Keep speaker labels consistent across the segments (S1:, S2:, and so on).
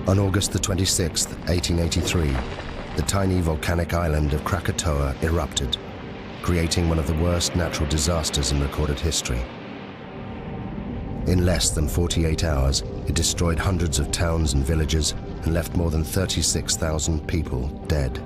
S1: On August the 26th, 1883, the tiny volcanic island of Krakatau erupted, creating one of the worst natural disasters in recorded history. In less than 48 hours, it destroyed hundreds of towns and villages and left more than 36,000 people dead.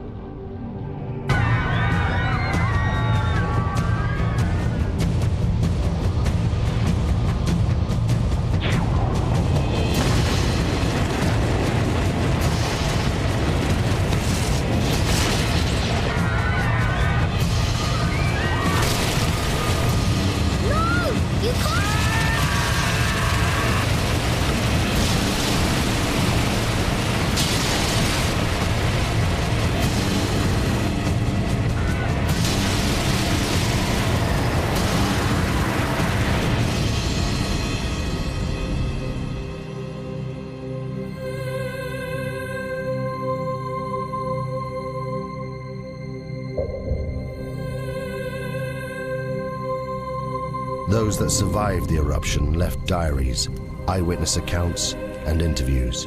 S1: Those that survived the eruption left diaries, eyewitness accounts, and interviews.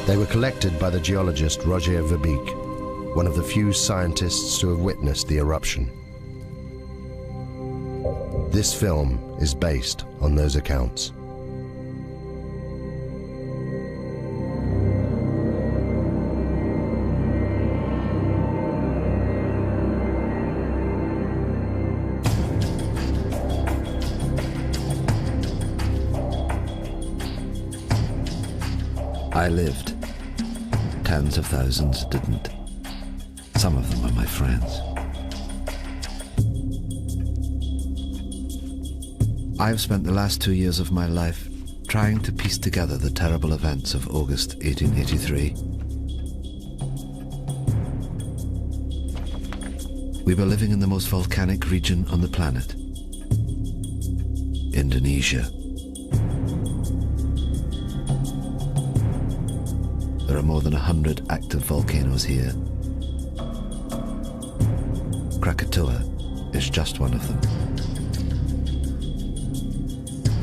S1: They were collected by the geologist Roger Verbeek, one of the few scientists to have witnessed the eruption. This film is based on those accounts.
S2: I lived. Tens of thousands didn't. Some of them were my friends. I've spent the last 2 years of my life trying to piece together the terrible events of August 1883. We were living in the most volcanic region on the planet, Indonesia. There are more than 100 active volcanoes here. Krakatau is just one of them.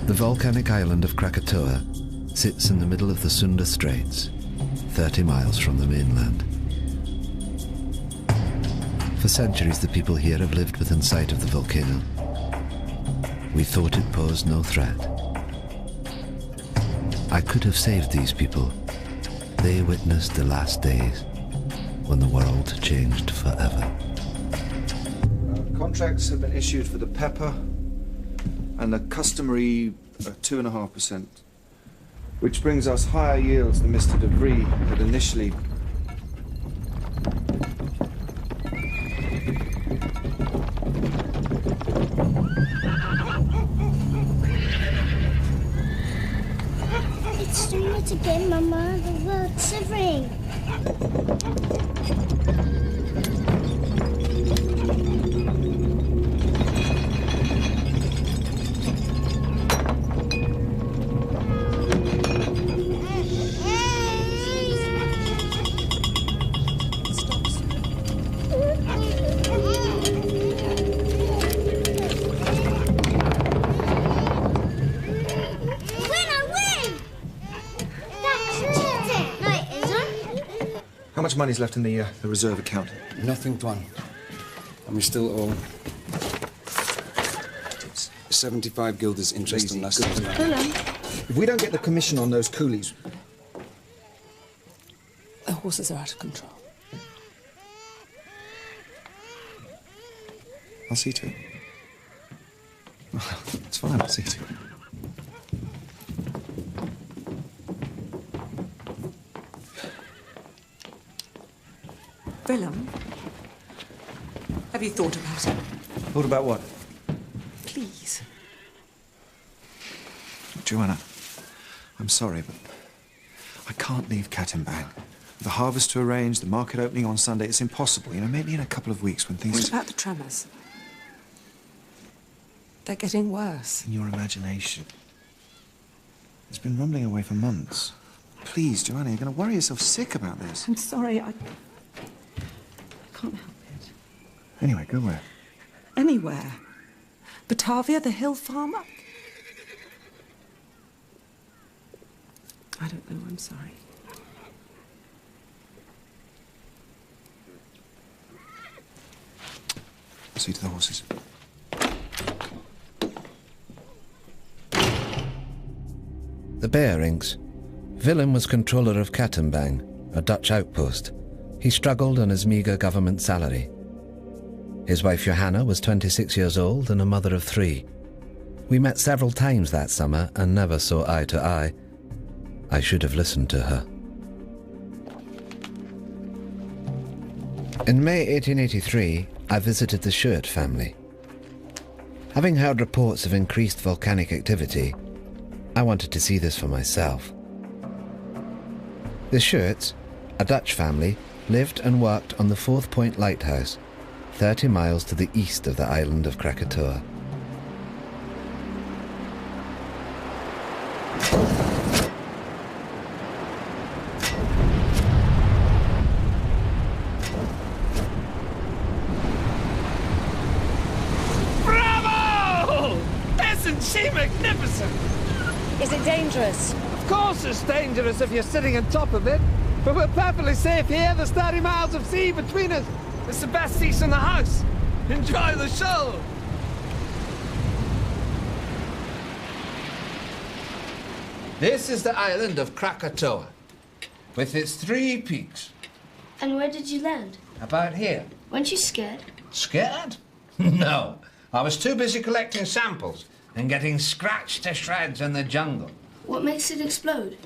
S2: The volcanic island of Krakatau sits in the middle of the Sunda Straits, 30 miles from the mainland. For centuries, the people here have lived within sight of the volcano. We thought it posed no threat. I could have saved these people. They witnessed the last days when the world changed forever.
S3: Contracts have been issued for the pepper and the customary 2.5%, which brings us higher yields than Mr. De Vries had initially.
S4: It's doing it again, Mama. The world's shivering.
S3: How much money's left in the reserve account?
S5: Nothing, Tuan. And we still owe 75 guilders interest on last year's round.
S3: If we don't get the commission on those coolies...
S6: The horses are out of control.
S3: I'll see to it. Well, it's fine, I'll see to it.
S6: Willem, have you thought about it?
S3: Thought about what?
S6: Please.
S3: Joanna, I'm sorry, but I can't leave Cat and Bang. The harvest to arrange, the market opening on Sunday, it's impossible. You know, maybe in a couple of weeks when things...
S6: What about the tremors? They're getting worse.
S3: In your imagination. It's been rumbling away for months. Please, Joanna, you're going to worry yourself sick about this.
S6: I'm sorry, I can't help it.
S3: Anyway, go where?
S6: Anywhere. Batavia, the hill farm. I don't know, I'm sorry.
S3: See to the horses.
S2: The Bearings. Willem was controller of Kattenbang, a Dutch outpost. He struggled on his meagre government salary. His wife Johanna was 26 years old and a mother of 3. We met several times that summer and never saw eye to eye. I should have listened to her. In May 1883, I visited the Schuert family. Having heard reports of increased volcanic activity, I wanted to see this for myself. The Schuerts, a Dutch family, lived and worked on the 4th Point Lighthouse, 30 miles to the east of the island of Krakatoa.
S7: Bravo! Isn't she magnificent?
S8: Is it dangerous?
S7: Of course it's dangerous if you're sitting on top of it. But we're perfectly safe here. There's 30 miles of sea between us. It's the best seats in the house. Enjoy the show.
S9: This is the island of Krakatoa, with its 3 peaks.
S4: And where did you land?
S9: About here.
S4: Weren't you scared?
S9: Scared? No. I was too busy collecting samples and getting scratched to shreds in the jungle.
S4: What makes it explode?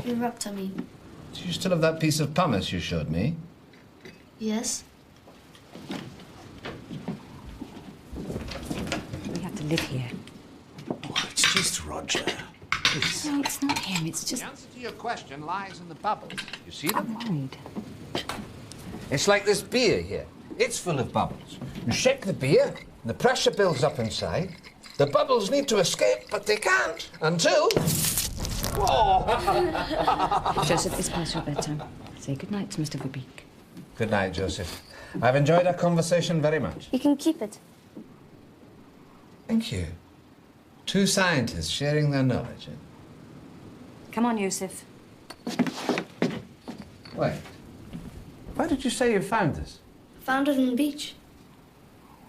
S4: Erupt, I mean.
S9: Do you still have that piece of pumice you showed me?
S4: Yes.
S8: We have to live here.
S1: Oh, it's just Roger.
S8: No, it's not him, it's just...
S9: The answer to your question lies in the bubbles. You see them?
S8: I'm worried.
S9: It's like this beer here. It's full of bubbles. You shake the beer, and the pressure builds up inside. The bubbles need to escape, but they can't until... Whoa!
S8: Joseph, it's past your bedtime. Say goodnight to Mr. Verbeek.
S9: Good night, Joseph. I've enjoyed our conversation very much.
S4: You can keep it.
S9: Thank you. 2 scientists sharing their knowledge.
S8: Come on, Yusuf.
S9: Wait. Why did you say you found this?
S4: Found it on the beach.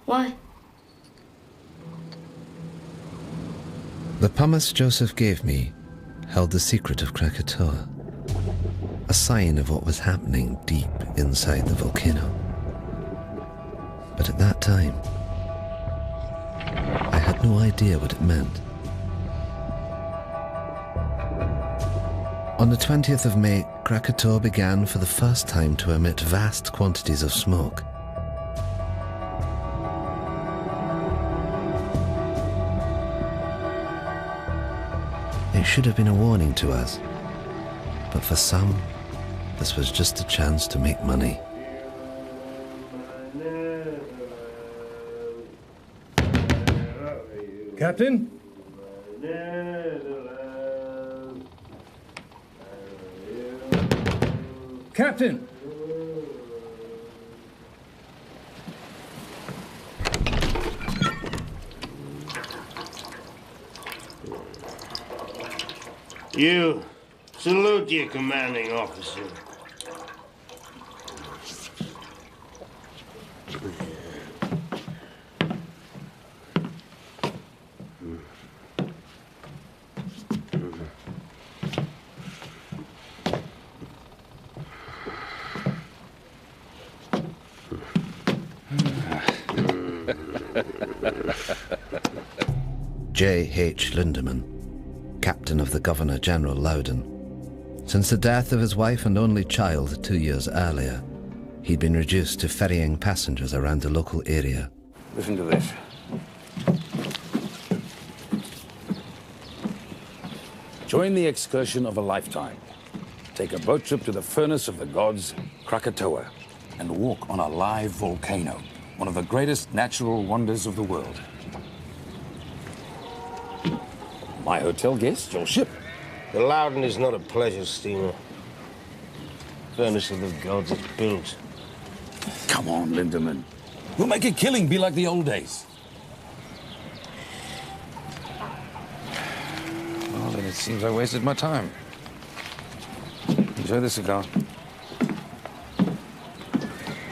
S4: Why?
S2: The pumice Joseph gave me held the secret of Krakatoa, a sign of what was happening deep inside the volcano. But at that time, I had no idea what it meant. On the 20th of May, Krakatoa began for the first time to emit vast quantities of smoke. It should have been a warning to us, but for some, this was just a chance to make money.
S10: Captain? Captain!
S11: You salute your commanding officer.
S2: J.H. Lindemann, captain of the Governor-General Loudon. Since the death of his wife and only child 2 years earlier, he'd been reduced to ferrying passengers around the local area.
S10: Listen to this. Join the excursion of a lifetime. Take a boat trip to the furnace of the gods, Krakatoa, and walk on a live volcano, one of the greatest natural wonders of the world. My hotel guest, your ship.
S11: The Loudon is not a pleasure steamer. Furnace of the gods is built.
S10: Come on, Lindemann. We'll make a killing be like the old days. Well, then it seems I wasted my time. Enjoy the cigar.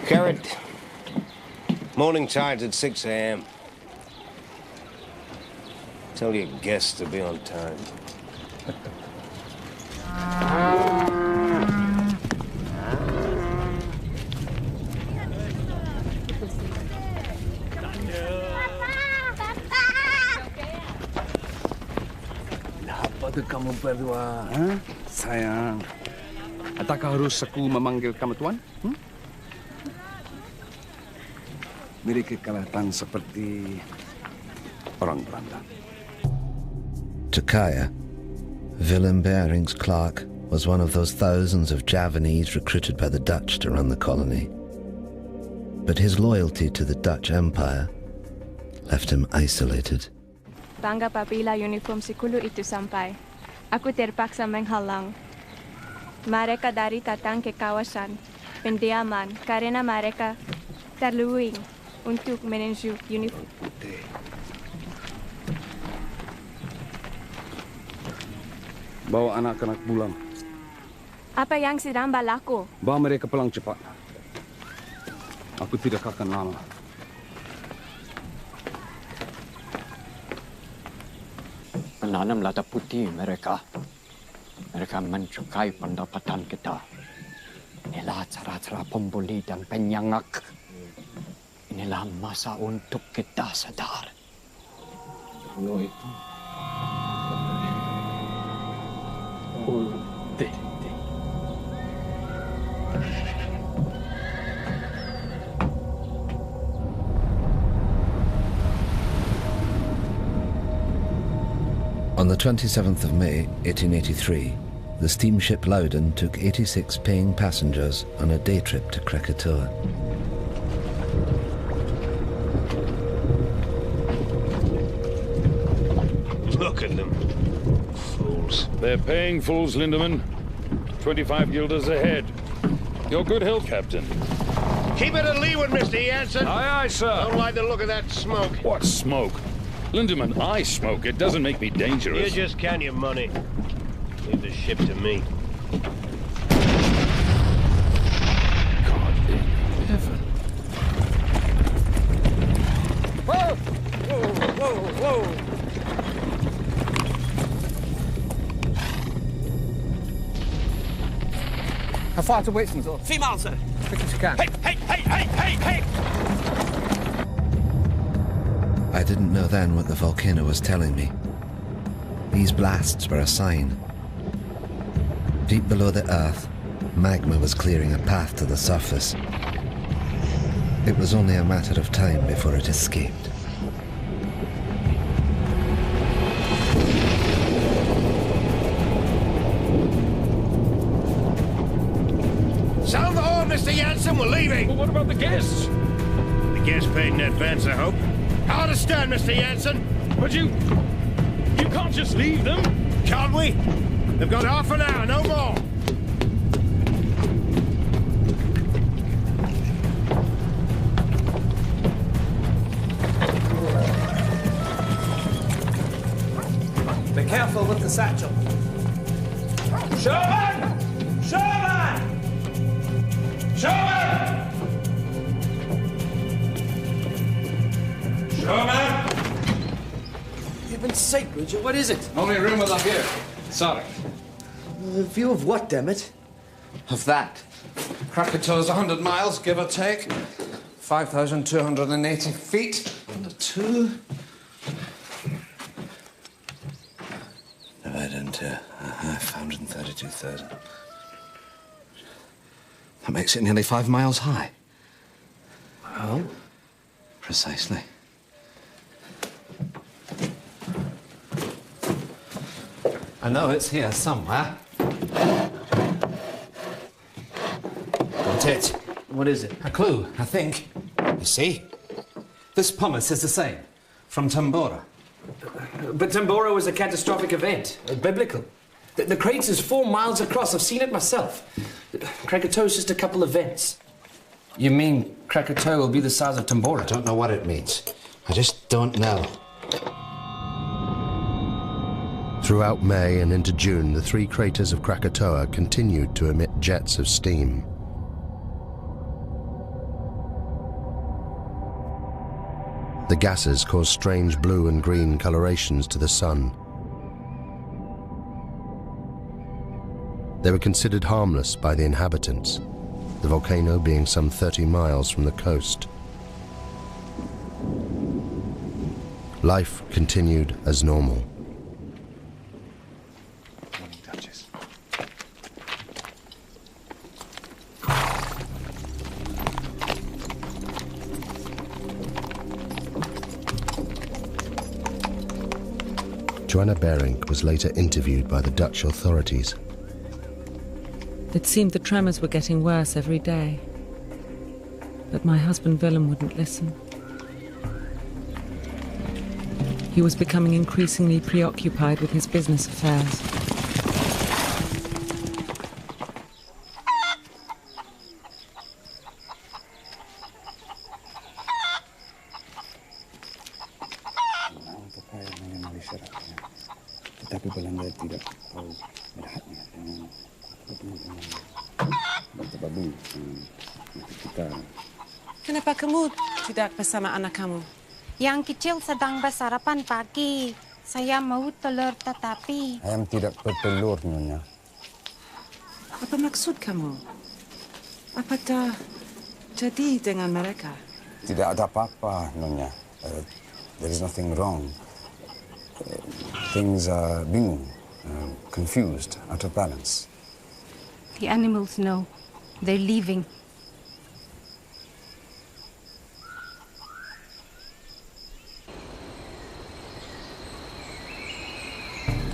S11: Garrett, morning tide's at 6 a.m. Tell your guests to be on time.
S7: Kenapa kamu berdua, sayang? Adakah harus aku memanggil kamu tuan? Mereka kelihatan seperti orang Belanda.
S2: To Kaya, Willem Barings Clark was one of those thousands of Javanese recruited by the Dutch to run the colony. But his loyalty to the Dutch Empire left him isolated.
S12: Bangga papila uniform si Kulu itu sampai. Aku terpaksa menghalang. Mereka dari datang ke kawasan pendiaman karena mereka terluing untuk menuju uniform.
S7: Bawa anak-anak pulang.
S12: Apa yang sedang berlaku?
S7: Bawa mereka pulang cepat. Aku tidak akan lama.
S13: Menanam lada putih mereka. Mereka mencukai pendapatan kita. Inilah cara-cara pembuli dan penyangak. Inilah masa untuk kita sadar. Pulau itu.
S2: On the 27th of May, 1883, the steamship Loudon took 86 paying passengers on a day trip to Krakatau.
S11: Look at them. Fools.
S10: They're paying fools, Lindemann. 25 guilders ahead. Your good health, Captain.
S11: Keep it to leeward, Mr. Jansen.
S10: Aye, aye, sir.
S11: Don't like the look of that smoke.
S10: What smoke? Lindemann, I smoke. It doesn't make me dangerous.
S11: You just count your money. Leave the ship to me.
S10: God in heaven.
S7: Whoa! Whoa! Whoa! Whoa! How far to Waitson's?
S14: 3 miles, sir.
S7: Quick as you can.
S14: Hey!
S2: I didn't know then what the volcano was telling me. These blasts were a sign. Deep below the earth, magma was clearing a path to the surface. It was only a matter of time before it escaped.
S11: Sound the horn, Mr. Jansen. We're leaving.
S10: Well, what about the guests?
S11: The guests paid in advance, I hope. Hard to stand, Mr. Jansen.
S10: But you can't just leave them.
S11: Can't we? They've got half an hour, no more.
S14: Be careful with the satchel. Sherman! Sherman! Sherman! Sherman!
S15: Heaven's sake, Richard, what is it?
S9: Only room up here. Sorry.
S15: A view of what, damn it?
S9: Of that. Krakatau's 100 miles, give or take. 5,280 feet. Under 2.
S2: Divided into 532,000.
S9: That makes it nearly 5 miles high.
S2: Well? Precisely.
S9: I know it's here somewhere.
S15: Got it. What is it?
S9: A clue, I think. You see? This pumice is the same. From Tambora.
S15: But Tambora was a catastrophic event, biblical. The crater's 4 miles across. I've seen it myself. Krakatau's just a couple of vents. You mean Krakatau will be the size of Tambora?
S9: I don't know what it means. I just don't know.
S1: Throughout May and into June, the three craters of Krakatoa continued to emit jets of steam. The gases caused strange blue and green colorations to the sun. They were considered harmless by the inhabitants, the volcano being some 30 miles from the coast. Life continued as normal. Joanna Berink was later interviewed by the Dutch authorities.
S6: It seemed the tremors were getting worse every day. But my husband Willem wouldn't listen. He was becoming increasingly preoccupied with his business affairs.
S10: Tetapi Belanda tidak tahu melihatnya dengan babu kita.
S6: Kenapa kamu tidak bersama anak kamu?
S16: Yang kecil sedang bersarapan pagi. Saya mau telur tetapi...
S10: Ayam tidak bertelur, Nyonya.
S6: Apa maksud kamu? Apa dah jadi dengan mereka?
S10: Tidak ada apa-apa, Nyonya. There is nothing wrong. Things are bingung, confused, out of balance.
S16: The animals know. They're leaving.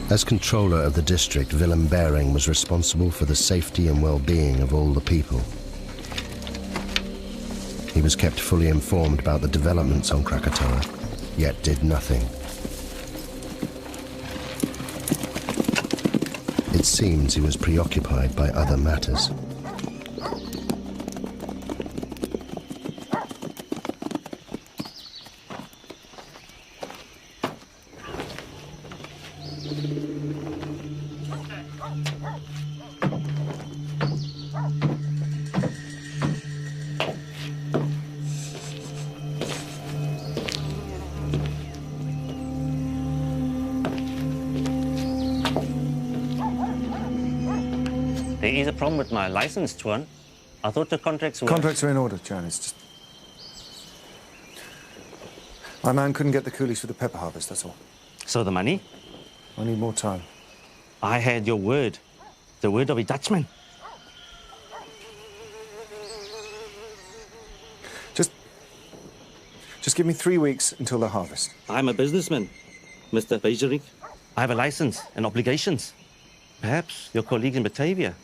S1: As controller of the district, Willem Bering was responsible for the safety and well-being of all the people. He was kept fully informed about the developments on Krakatoa, yet did nothing. It seems he was preoccupied by other matters.
S17: There is a problem with my license, Tuan. I thought the contracts were...
S3: Contracts are in order, Jan. It's just... My man couldn't get the coolies for the pepper harvest, that's all.
S17: So the money?
S3: I need more time.
S17: I had your word. The word of a Dutchman.
S3: Just give me 3 weeks until the harvest.
S17: I'm a businessman, Mr. Bejerik. I have a license and obligations. Perhaps your colleagues in Batavia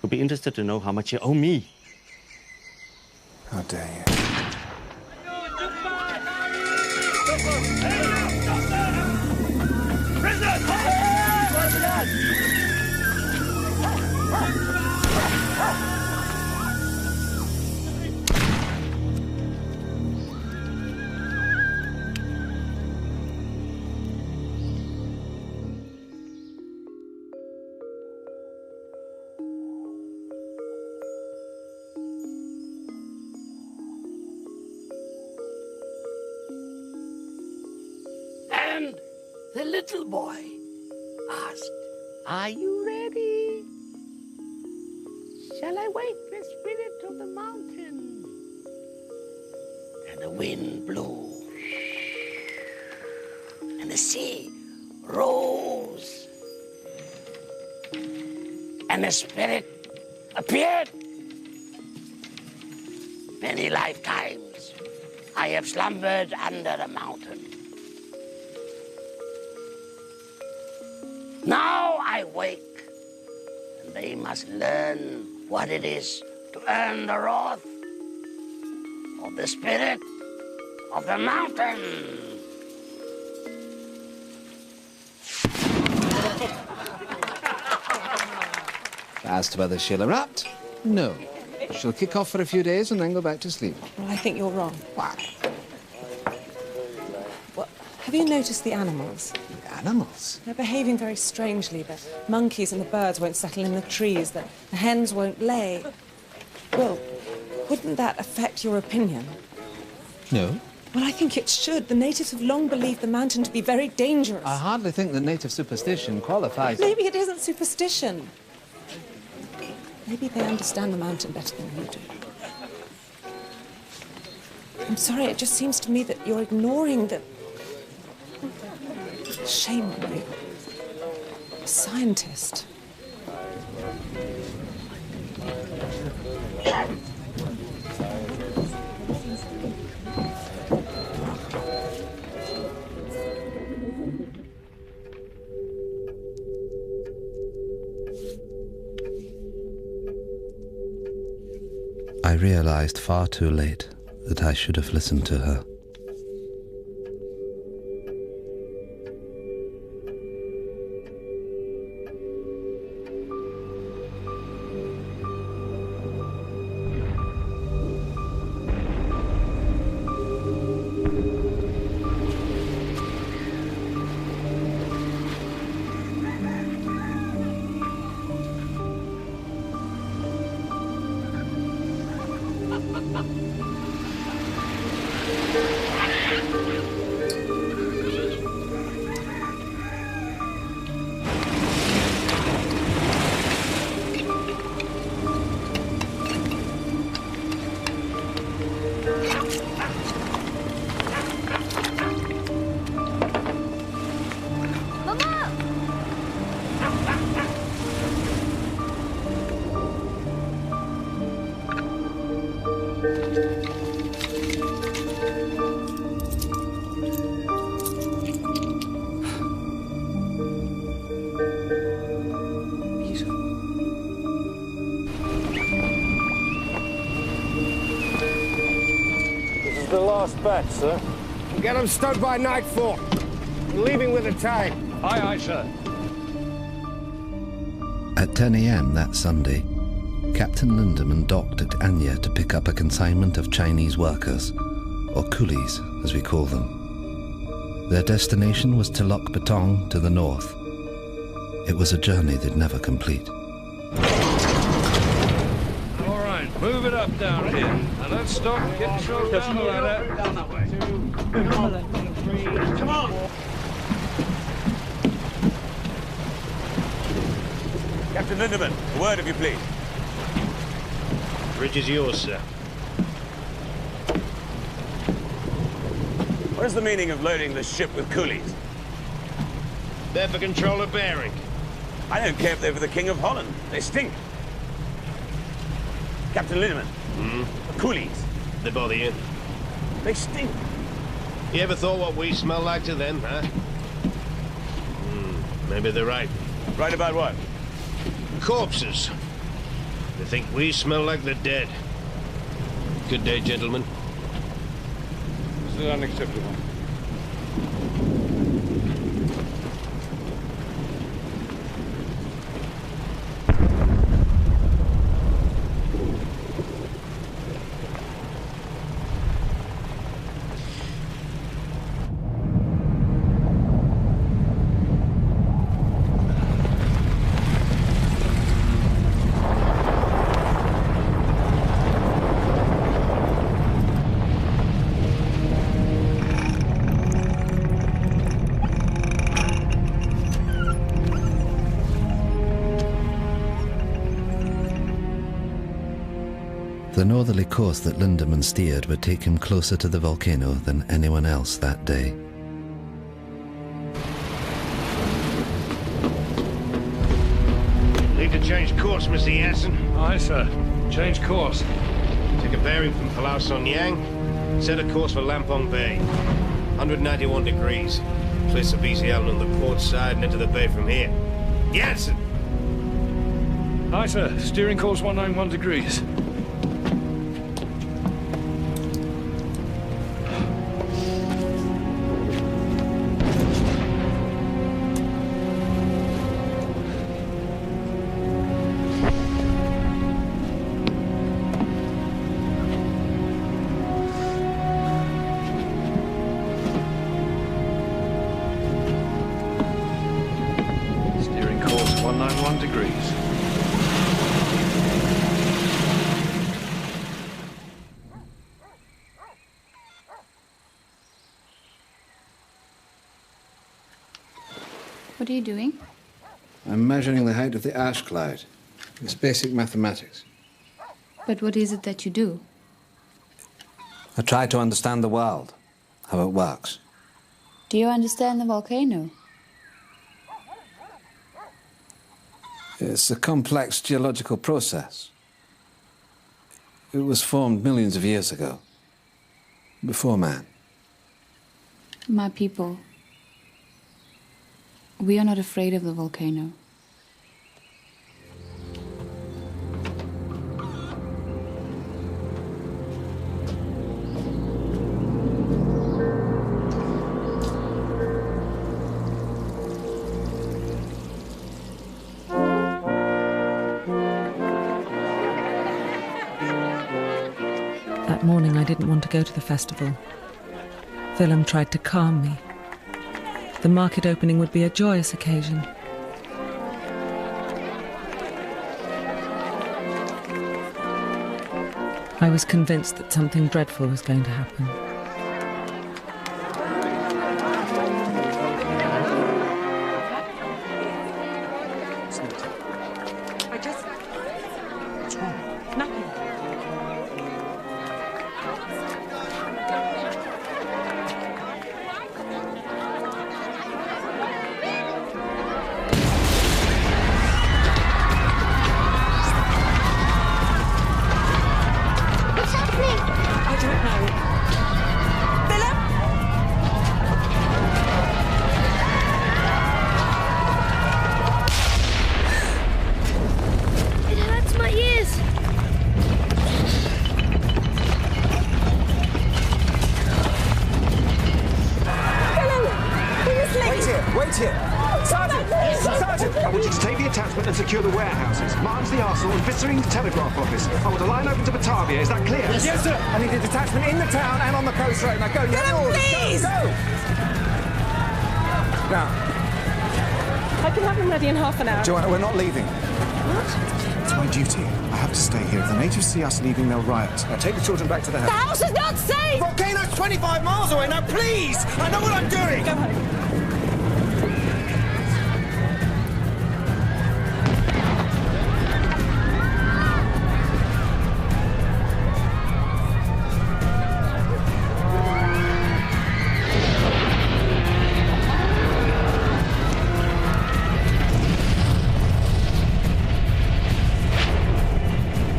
S17: would be interested to know how much you owe me.
S3: How dare you?
S18: And the little boy asked, "Are you ready? Shall I wake the spirit of the mountain?" And the wind blew, and the sea rose, and the spirit appeared. Many lifetimes I have slumbered under the mountain. Now I wake, and they must learn what it is to earn the wrath of the spirit of the mountain.
S2: As to whether she'll erupt, no. She'll kick off for a few days and then go back to sleep.
S6: Well, I think you're wrong.
S2: Why?
S6: Well, Have you noticed the animals?
S19: Animals?
S6: They're behaving very strangely. The monkeys and the birds won't settle in the trees. The hens won't lay. Well, wouldn't that affect your opinion?
S19: No.
S6: Well, I think it should. The natives have long believed the mountain to be very dangerous.
S2: I hardly think that native superstition qualifies.
S6: Maybe it isn't superstition. Maybe they understand the mountain better than you do. I'm sorry, it just seems to me that you're ignoring the... Shame on you. A scientist.
S2: I realized far too late that I should have listened to her.
S11: Batch, sir.
S14: We'll get them stowed by nightfall. We're leaving with the tide.
S10: Aye, aye, sir.
S2: At 10 a.m. that Sunday, Captain Lindemann docked at Anya to pick up a consignment of Chinese workers, or coolies as we call them. Their destination was Telok Betong to the north. It was a journey they'd never complete.
S10: All right, move it up down here. And let's stop and get thrown down the ladder.
S14: Down that way. 2, come on!
S20: Captain Lindemann, a word if you please.
S11: Bridge is yours, sir.
S20: What is the meaning of loading the ship with coolies?
S11: They're for control of bearing.
S20: I don't care if they're for the King of Holland. They stink. Captain Lindemann, the coolies.
S11: They bother you?
S20: They stink.
S11: You ever thought what we smell like to them, huh? Maybe they're right.
S20: Right about what?
S11: Corpses. They think we smell like the dead. Good day, gentlemen.
S10: This is unacceptable.
S2: The northerly course that Lindemann steered would take him closer to the volcano than anyone else that day.
S11: Need to change course, Mr. Yassen.
S10: Aye, sir. Change course.
S11: Take a bearing from Palau Son Yang. Set a course for Lampong Bay. 191 degrees. Place the BC Island on the port side and into the bay from here. Yassen!
S10: Aye, sir. Steering course 191 degrees.
S3: 21 degrees.
S21: What are you doing?
S2: I'm measuring the height of the ash cloud. It's basic mathematics.
S21: But what is it that you do?
S2: I try to understand the world, how it works.
S21: Do you understand the volcano?
S2: It's a complex geological process. It was formed millions of years ago, before man.
S21: My people, we are not afraid of the volcano.
S6: That morning I didn't want to go to the festival. Willem tried to calm me. The market opening would be a joyous occasion. I was convinced that something dreadful was going to happen.
S22: Joanna, we're not leaving. What? It's my duty. I have to stay here. If the natives see us leaving, they'll riot. Now take the children back to the house.
S23: The house is not safe!
S22: Volcano's 25 miles away. Now, please! I know what I'm doing!
S23: Go home.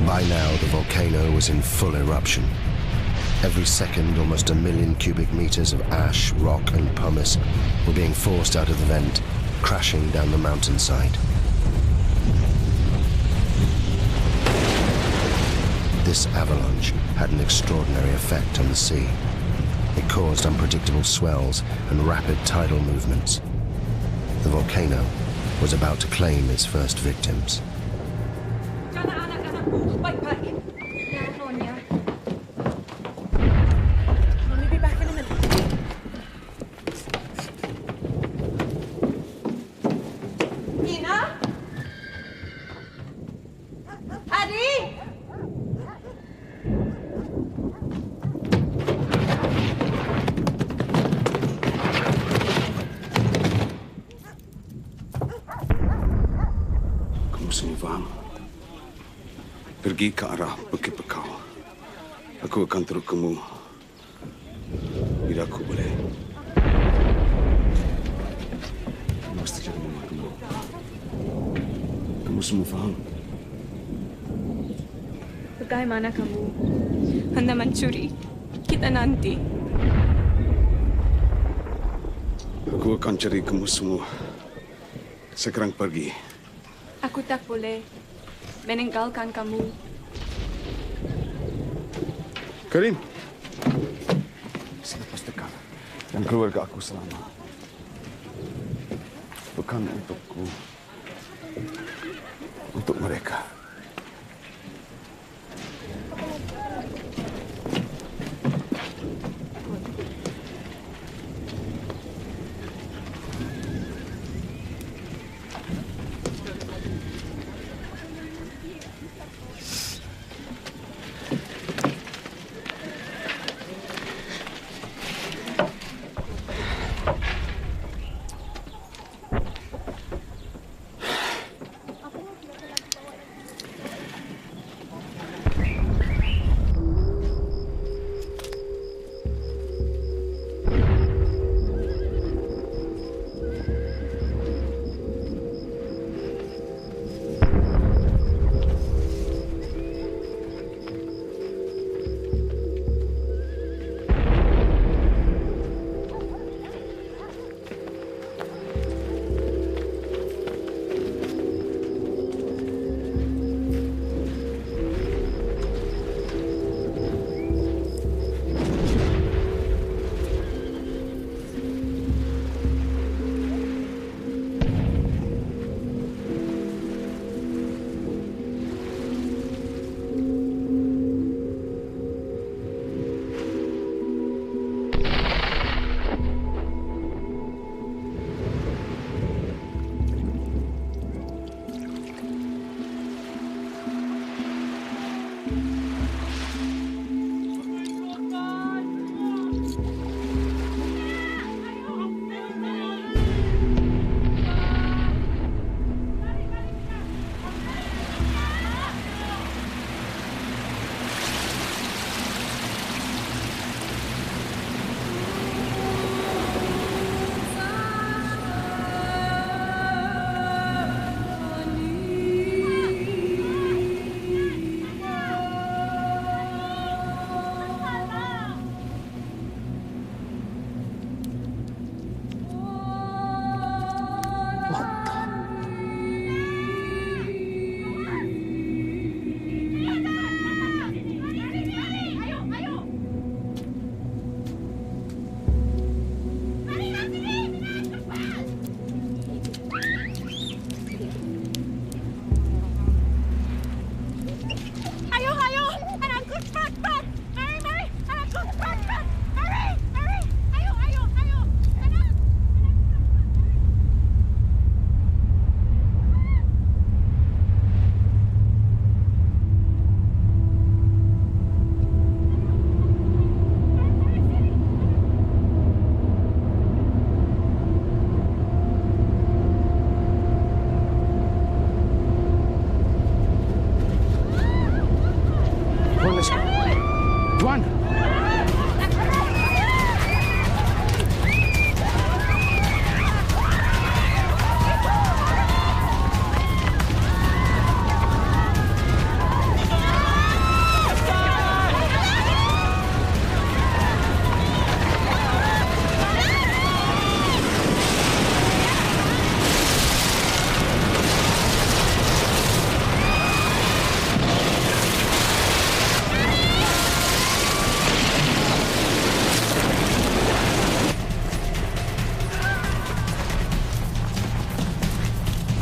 S1: By now, the volcano was in full eruption. Every second, almost 1 million cubic meters of ash, rock, and pumice were being forced out of the vent, crashing down the mountainside. This avalanche had an extraordinary effect on the sea. It caused unpredictable swells and rapid tidal movements. The volcano was about to claim its first victims.
S23: Backpack. Yeah, Sonia. I'll be back in a minute. Ina? Adi?
S5: Kamu semua faham? Pergi ke arah Bukit Bekau. Aku akan terus kamu bila aku boleh. Kamu mesti jaga mama kamu. Kamu semua faham?
S12: Bagaimana kamu hendak mencuri kita nanti?
S5: Aku akan cari kamu semua sekarang pergi.
S12: Aku tak boleh meninggalkan kamu.
S5: Karim. Selepas dekat dan keluarga aku selamat. Bukan untukku. Untuk mereka.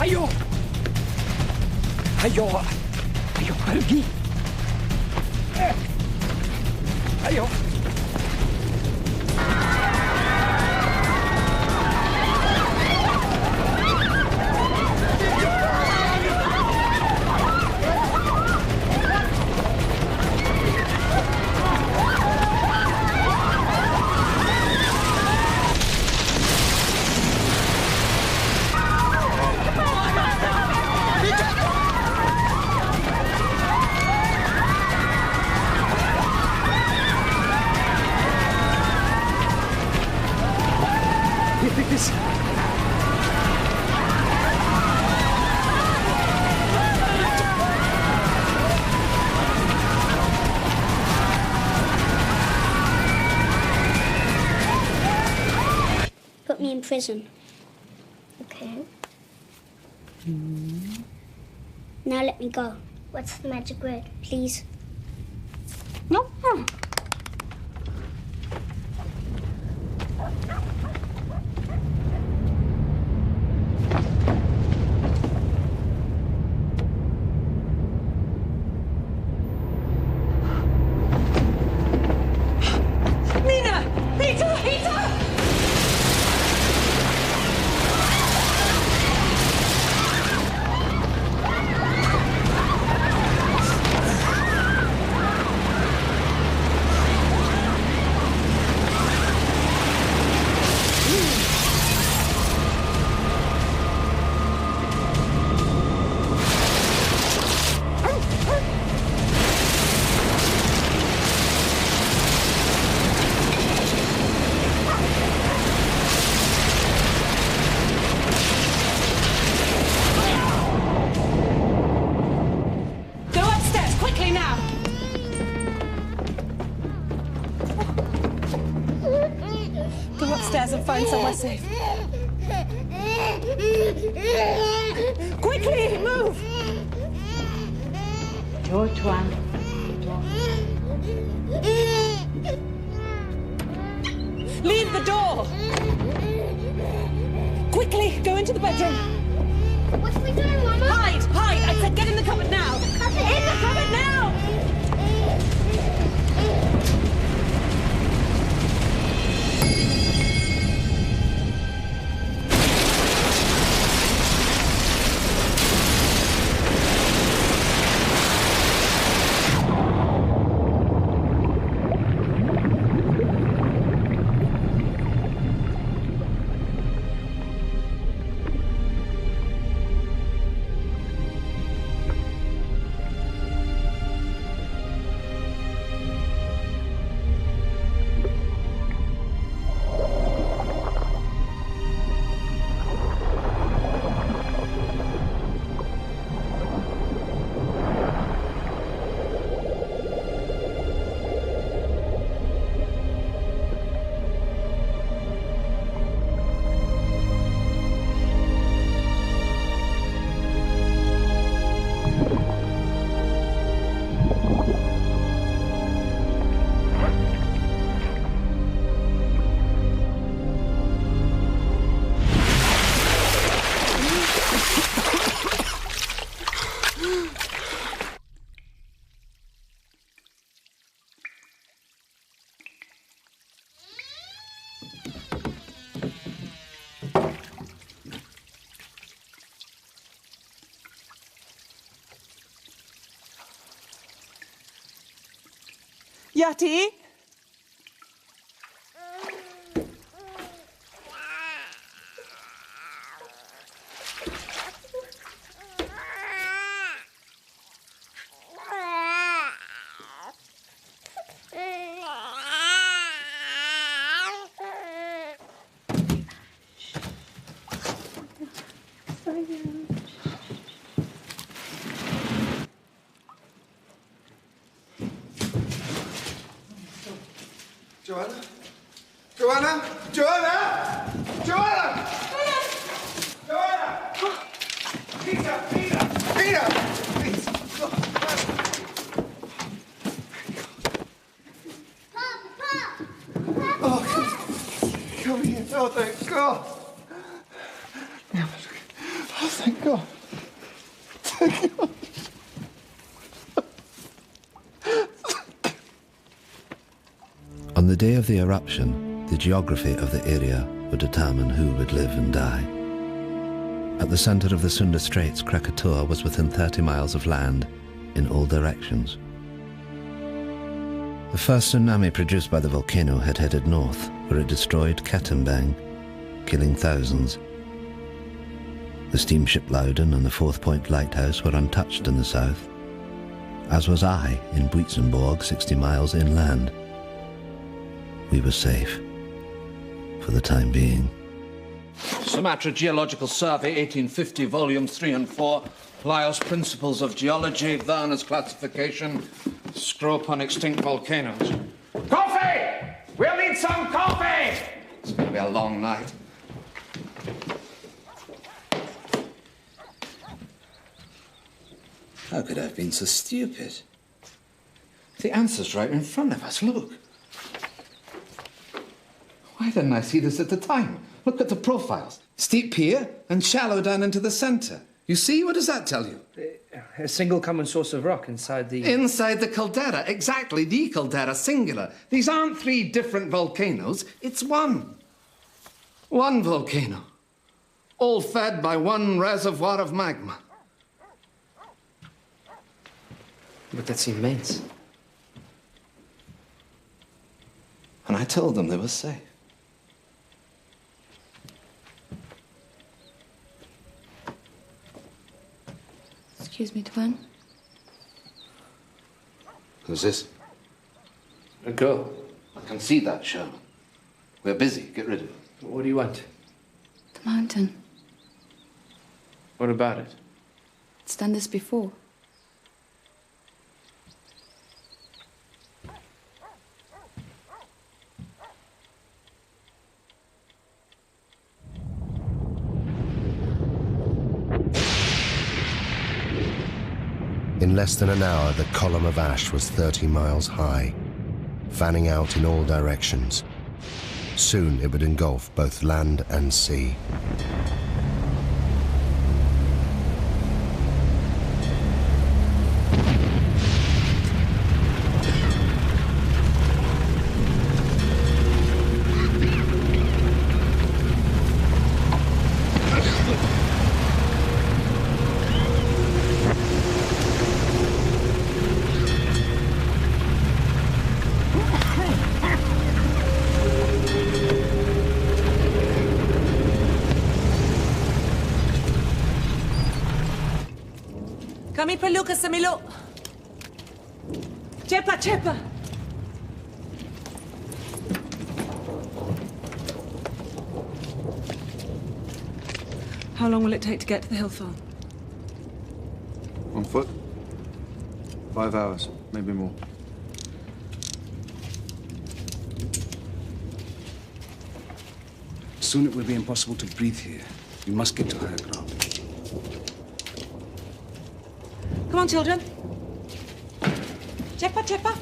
S7: Ayo! Ayo! Ayo pergi! Ayo! This.
S4: Put me in prison. Okay. Now let me go. What's the magic word, please? No.
S23: And find somewhere safe. Quickly, move!
S8: Your Tuan.
S23: Leave the door! Quickly, go into the bedroom.
S4: What are we doing, Mama?
S23: Hide! Hide! I said get in the cupboard now! In the cupboard now! Yati?
S3: Joanna? Joanna? Joanna? Joanna? Joanna! Peter! Peter! Peter! Please! Oh, come here. Oh, thank God.
S22: Thank God. Thank God.
S2: On the day of the eruption, the geography of the area would determine who would live and die. At the center of the Sunda Straits, Krakatau was within 30 miles of land in all directions. The first tsunami produced by the volcano had headed north, where it destroyed Krakatau, killing thousands. The steamship Loudon and the Fourth Point Lighthouse were untouched in the south, as was I in Buitzenborg, 60 miles inland. We were safe, for the time being.
S9: Sumatra Geological Survey, 1850, volumes 3 and 4. Laos Principles of Geology, Werner's Classification, Scope on Extinct Volcanoes. Coffee! We'll need some coffee! It's going to be a long night.
S8: How could I have been so stupid?
S9: The answer's right in front of us, look. Why didn't I see this at the time? Look at the profiles. Steep here and shallow down into the center. You see? What does that tell you?
S13: A single common source of rock inside the...
S9: Inside the caldera, exactly, the caldera, singular. These aren't 3 different volcanoes, it's one. One volcano. All fed by one reservoir of magma.
S13: But that's immense.
S9: And I told them they were safe.
S21: Excuse me, Twin.
S9: Who's this?
S13: A girl.
S9: I can see that, Sherman. We're busy. Get rid of it.
S13: What do you want?
S21: The mountain.
S13: What about it?
S21: It's done this before.
S1: In less than an hour, the column of ash was 30 miles high, fanning out in all directions. Soon it would engulf both land and sea.
S23: Kami perlu ke semiluk. Cepat, cepat.
S6: How long will it take to get to the hill farm?
S3: On foot? 5 hours, maybe more.
S5: Soon it will be impossible to breathe here. We must get to higher ground.
S23: Come on, children. Cepat, cepat.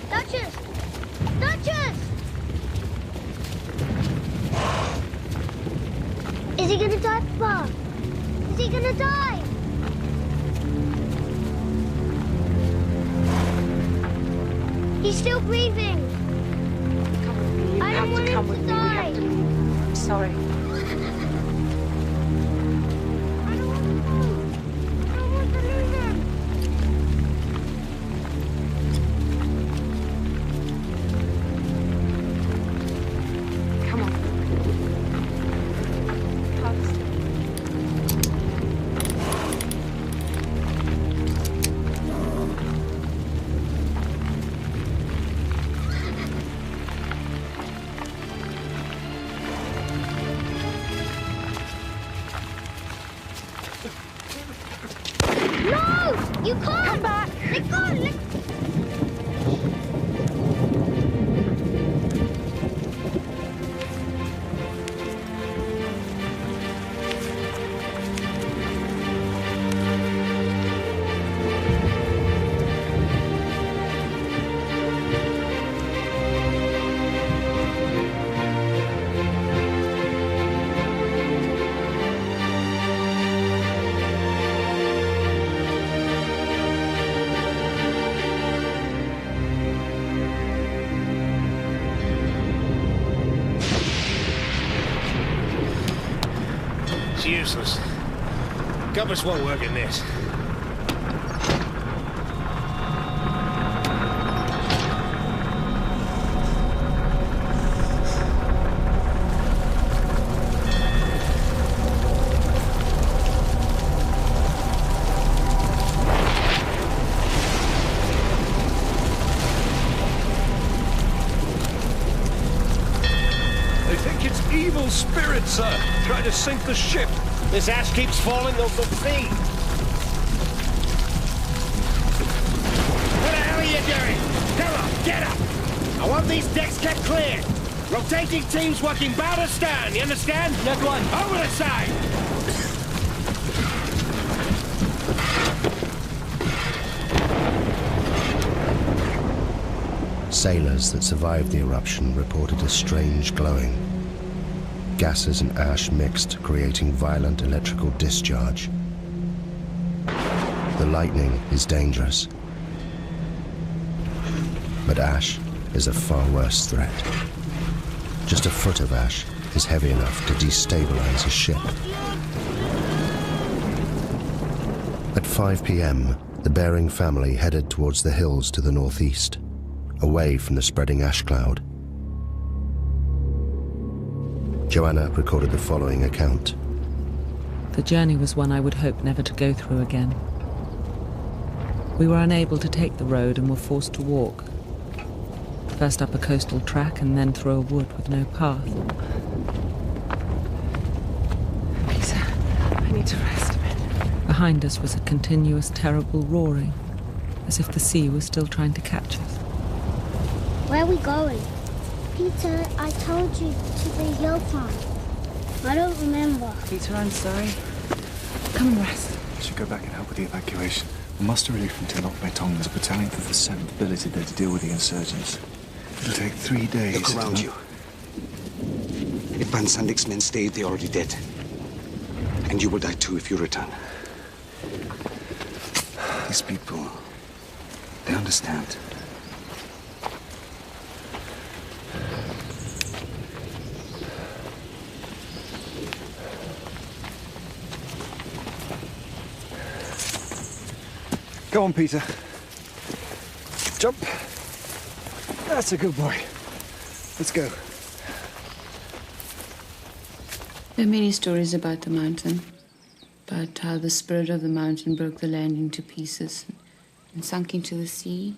S4: Duchess! Duchess! Is he gonna die, Papa? Is he gonna die? He's still breathing.
S12: Come with me. You have to come with me. We have to. I'm sorry. Come on.
S4: No! You can't! Come back! Let go!
S11: It's useless. Compass won't work in this.
S15: Evil spirits, sir, trying to sink the ship.
S11: This ash keeps falling over the sea. What the hell are you doing? Come on, get up! I want these decks kept clear. Rotating teams working bow to stern, you understand? Not one. Over the side!
S1: Sailors that survived the eruption reported a strange glowing. Gases and ash mixed, creating violent electrical discharge. The lightning is dangerous, but ash is a far worse threat. Just a foot of ash is heavy enough to destabilize a ship. At 5 p.m., the Bering family headed towards the hills to the northeast, away from the spreading ash cloud. Joanna recorded the following account.
S6: The journey was one I would hope never to go through again. We were unable to take the road and were forced to walk. First up a coastal track and then through a wood with no path.
S23: Peter, I need to rest a bit.
S6: Behind us was a continuous, terrible roaring, as if the sea was still trying to catch us.
S4: Where are we going? Peter, I told you to the hill farm. I don't remember.
S23: Peter, I'm sorry. Come and rest.
S22: I should go back and help with the evacuation. The muster relief from Tilok Betong is a battalion for the 7th billeted there to deal with the insurgents. It'll take 3 days.
S8: Look around you. If Van Sandik's men stayed, they're already dead. And you will die too if you return. These people, they understand.
S22: Go on, Peter. Jump. That's a good boy. Let's go.
S21: There are many stories about the mountain, about how the spirit of the mountain broke the land into pieces and sunk into the sea,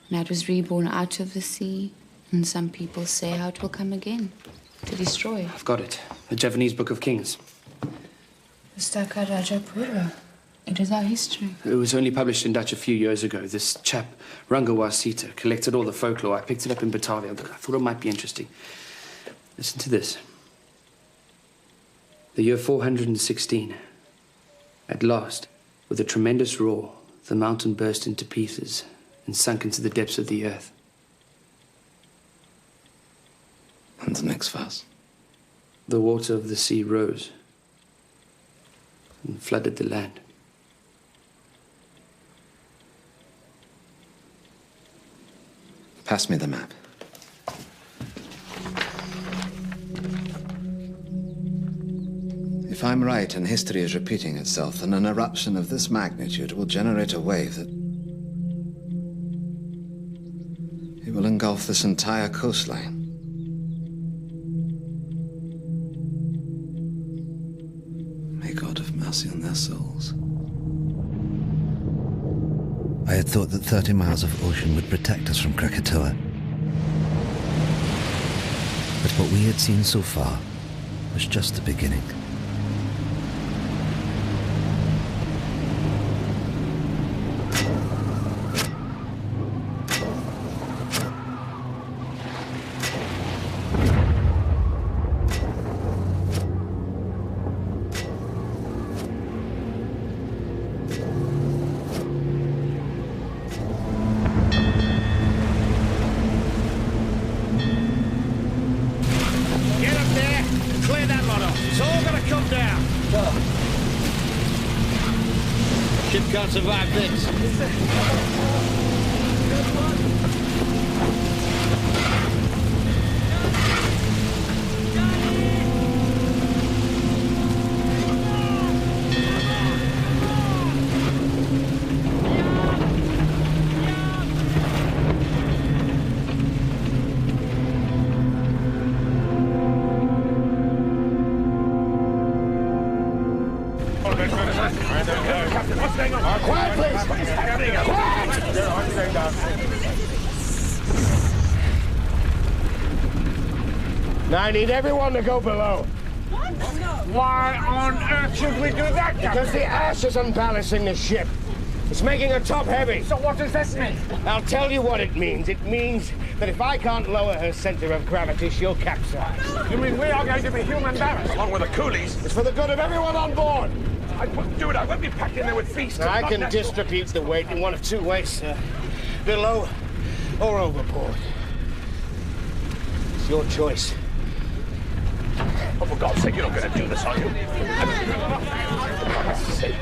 S21: and how it was reborn out of the sea, and some people say how it will come again, to destroy.
S13: I've got it. The Javanese Book of Kings.
S21: Pustaka Rajapura. It is our history.
S13: It was only published in Dutch a few years ago. This chap, Rangawa Sita, collected all the folklore. I picked it up in Batavia. I thought it might be interesting. Listen to this. The year 416. At last, with a tremendous roar, the mountain burst into pieces and sunk into the depths of the earth.
S2: And the next verse?
S13: The water of the sea rose and flooded the land.
S2: Pass me the map. If I'm right and history is repeating itself, then an eruption of this magnitude will generate a wave that... it will engulf this entire coastline. May God have mercy on their souls. I had thought that 30 miles of ocean would protect us from Krakatoa. But what we had seen so far was just the beginning.
S11: Can't survive this.
S20: Captain, what's going on? Quiet, please! Quiet!
S14: Now I need everyone to go below.
S23: What? No.
S14: Why on earth should we do that, Captain? Because the ash is unbalancing the ship. It's making her top heavy.
S20: So what does this mean?
S14: I'll tell you what it means. It means that if I can't lower her center of gravity, she'll capsize.
S20: You mean we are going to be human barrels? Along with the coolies?
S14: It's for the good of everyone on board.
S20: I wouldn't do it. I won't be packed in there with beasts.
S14: Now, I can distribute the weight in one of two ways, sir. Below or overboard. It's your choice.
S20: Oh, for God's sake, you're not going to do this, are you?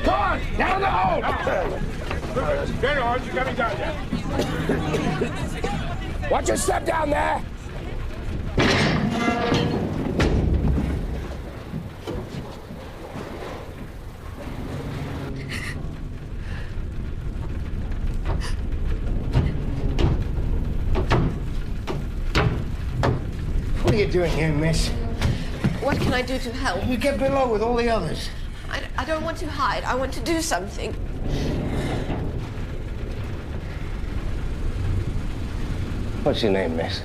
S14: Come on! Down the hole!
S20: Very hard. You got me down there.
S14: Watch your step down there! What are you doing here, miss?
S16: What can I do to help?
S14: You get below with all the others.
S16: I don't want to hide. I want to do something.
S14: What's your name, miss?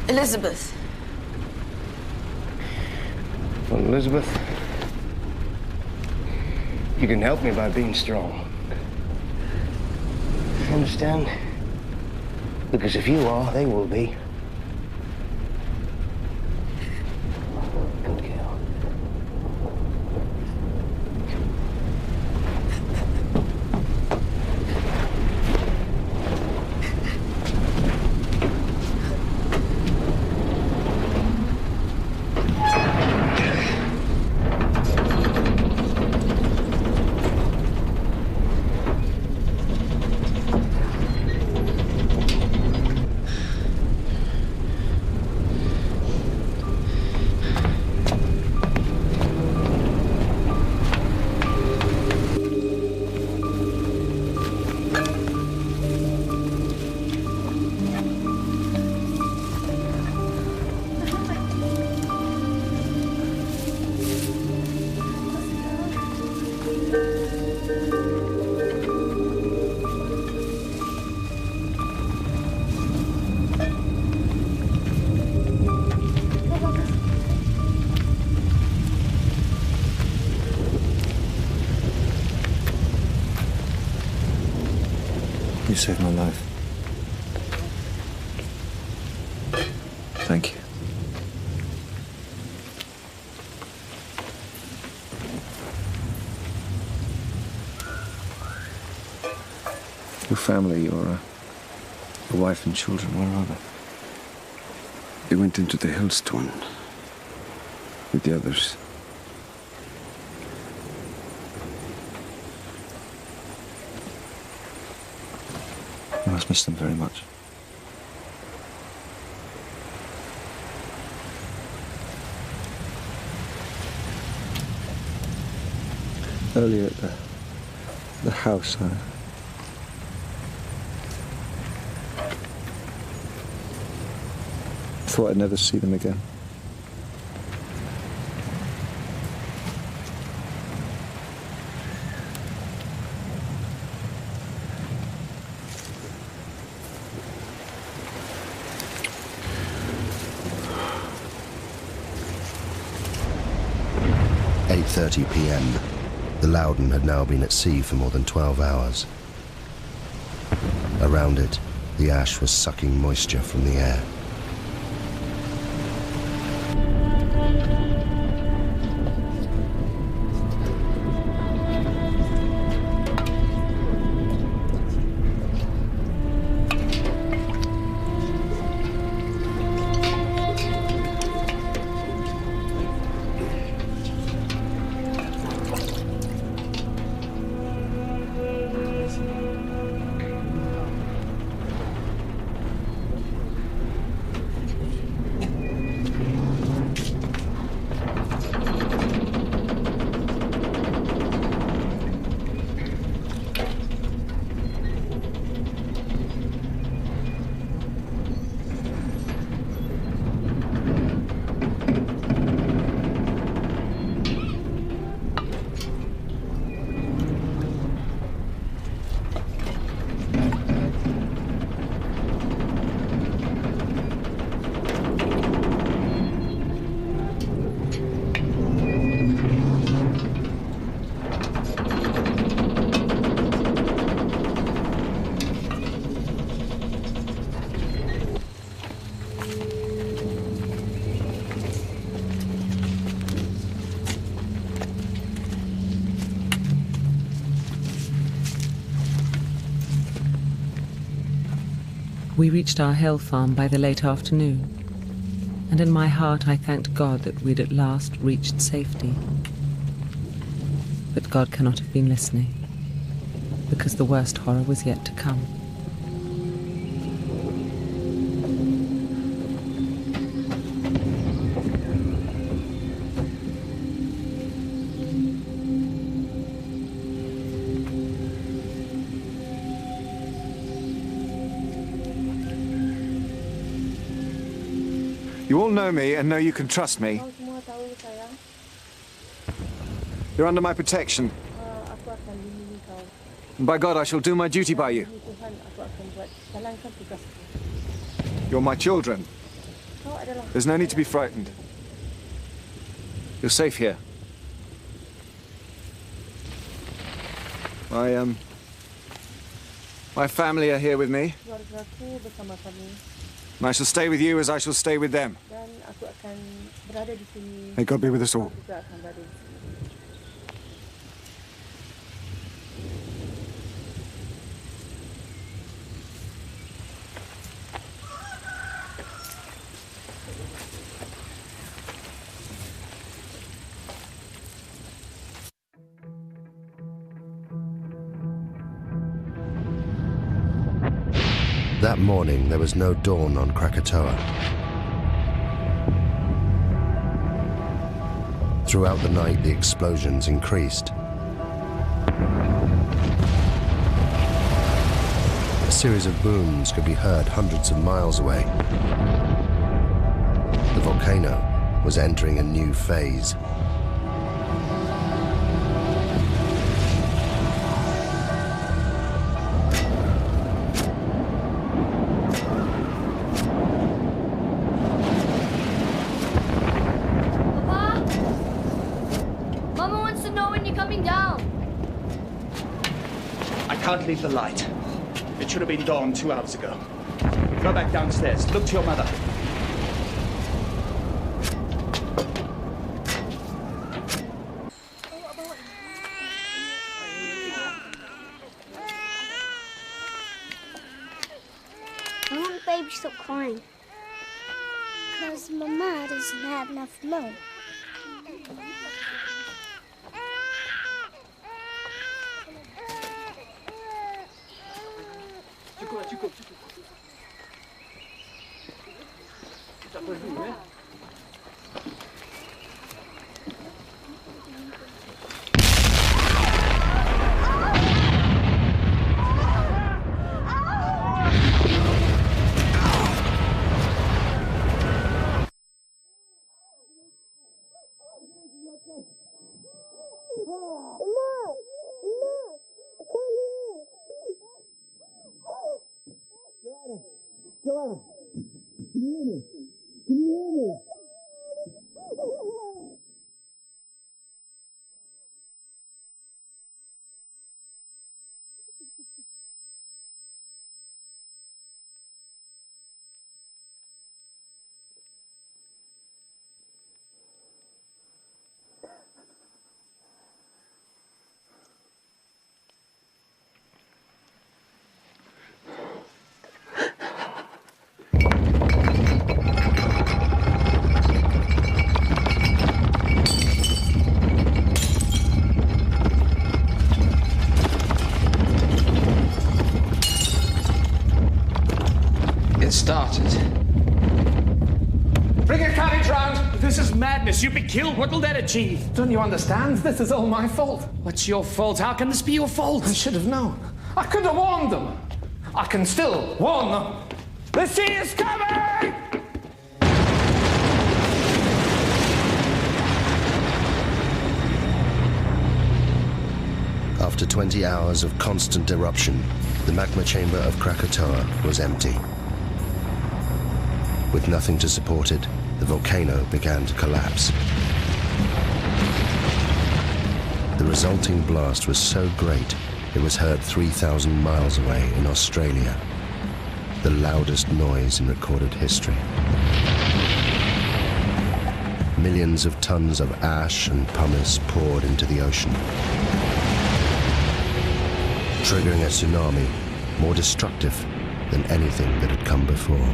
S16: Elizabeth.
S14: Well, Elizabeth, you can help me by being strong. You understand? Because if you are, they will be. Good girl.
S3: You saved my life. Thank you. Your family, your wife and children, where are they?
S8: They went into the hailstone with the others.
S3: You must miss them very much. Earlier at the house, I thought I'd never see them again.
S1: At 8:30 p.m. The Loudon had now been at sea for more than 12 hours. Around it, the ash was sucking moisture from the air.
S6: We reached our hill farm by the late afternoon, and in my heart I thanked God that we'd at last reached safety. But God cannot have been listening, because the worst horror was yet to come.
S3: You all know me and know you can trust me. You're under my protection. And by God, I shall do my duty by you. You're my children. There's no need to be frightened. You're safe here. My family are here with me. And I shall stay with you as I shall stay with them. May God be with us all.
S1: That morning, there was no dawn on Krakatoa. Throughout the night, the explosions increased. A series of booms could be heard hundreds of miles away. The volcano was entering a new phase.
S17: Leave the light. It should have been dawn 2 hours ago. Go back downstairs. Look to your mother.
S4: I want the baby to stop crying. Because Mama doesn't have enough milk.
S7: Joanna, can you hear me? Can you hear me?
S13: Started.
S17: Bring a carriage round! This is madness. You'll be killed. What will that achieve? Don't you understand? This is all my fault.
S13: What's your fault? How can this be your fault?
S17: I should have known. I could have warned them. I can still warn them. The sea is coming!
S1: After 20 hours of constant eruption, the magma chamber of Krakatoa was empty. With nothing to support it, the volcano began to collapse. The resulting blast was so great, it was heard 3,000 miles away in Australia, the loudest noise in recorded history. Millions of tons of ash and pumice poured into the ocean, triggering a tsunami more destructive than anything that had come before.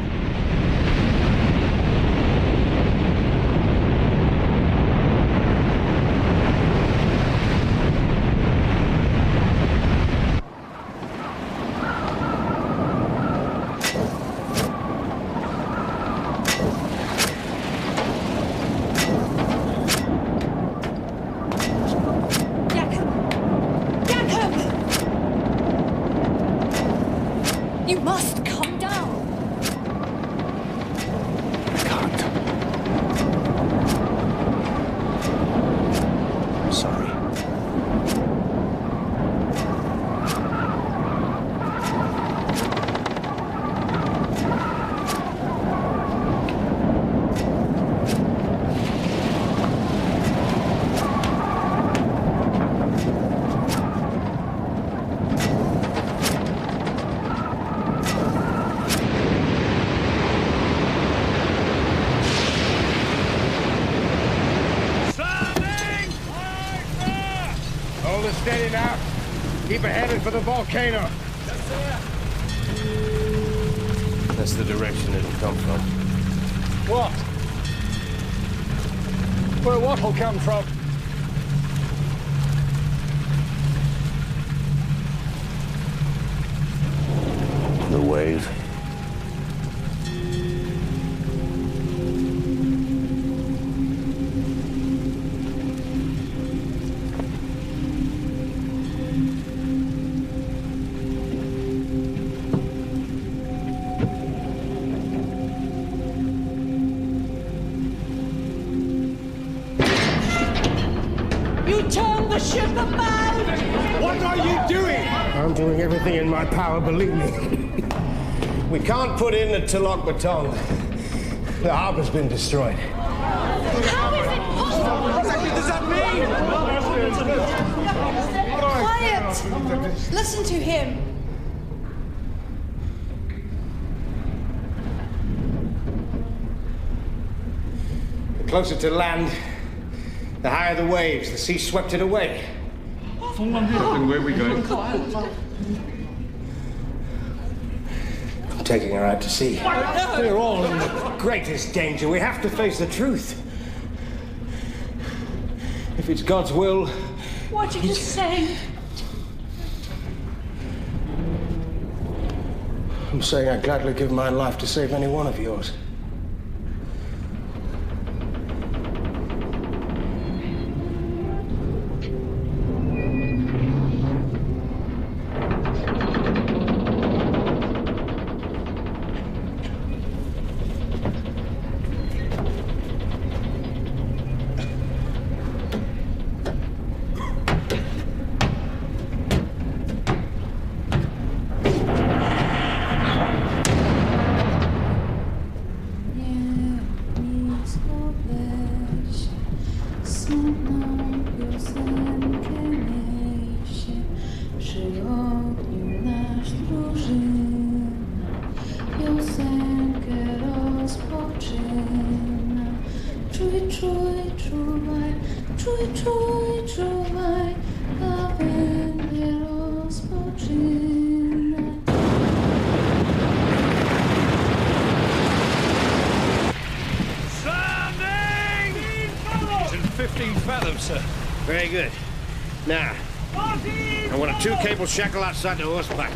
S23: You must come down.
S22: I can't. I'm sorry.
S14: Hold it steady now. Keep it headed for the volcano. That's the direction it'll come from.
S20: What? Where what'll come from?
S14: The wave.
S23: You turn the ship about!
S14: What are you doing? I'm doing everything in my power, believe me. We can't put in the Tilok Baton. The harbor's been destroyed.
S23: How is it possible?
S14: What exactly does that mean?
S23: Quiet! Listen to him.
S14: The closer to land, the higher the waves. The sea swept it away.
S15: Then where are we going?
S14: I'm taking her out to sea. We're all in the greatest danger. We have to face the truth. If it's God's will...
S23: What are you saying?
S14: I'm saying I'd gladly give my life to save any one of yours.
S11: Very good. Now, I want a 2-cable shackle outside the horseback.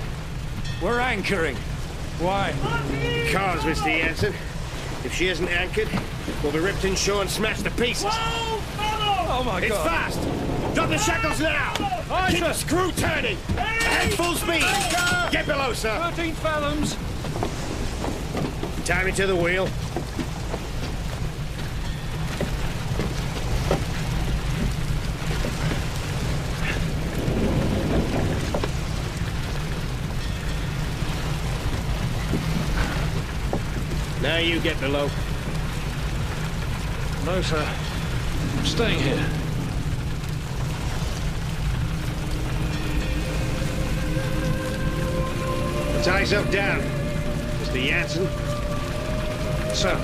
S15: We're anchoring. Why?
S11: Because, Mr. Jansen, if she isn't anchored, we'll be ripped inshore and smashed to pieces.
S15: Oh, my
S11: It's
S15: God.
S11: fast! Drop the shackles now! Keep the screw turning! Ahead full speed! Get below, sir!
S15: 13 fathoms.
S11: Tie me to the wheel. Now you get below.
S15: No, sir. I'm staying here.
S11: Tie yourself down, Mr. Jansen.
S15: Sir.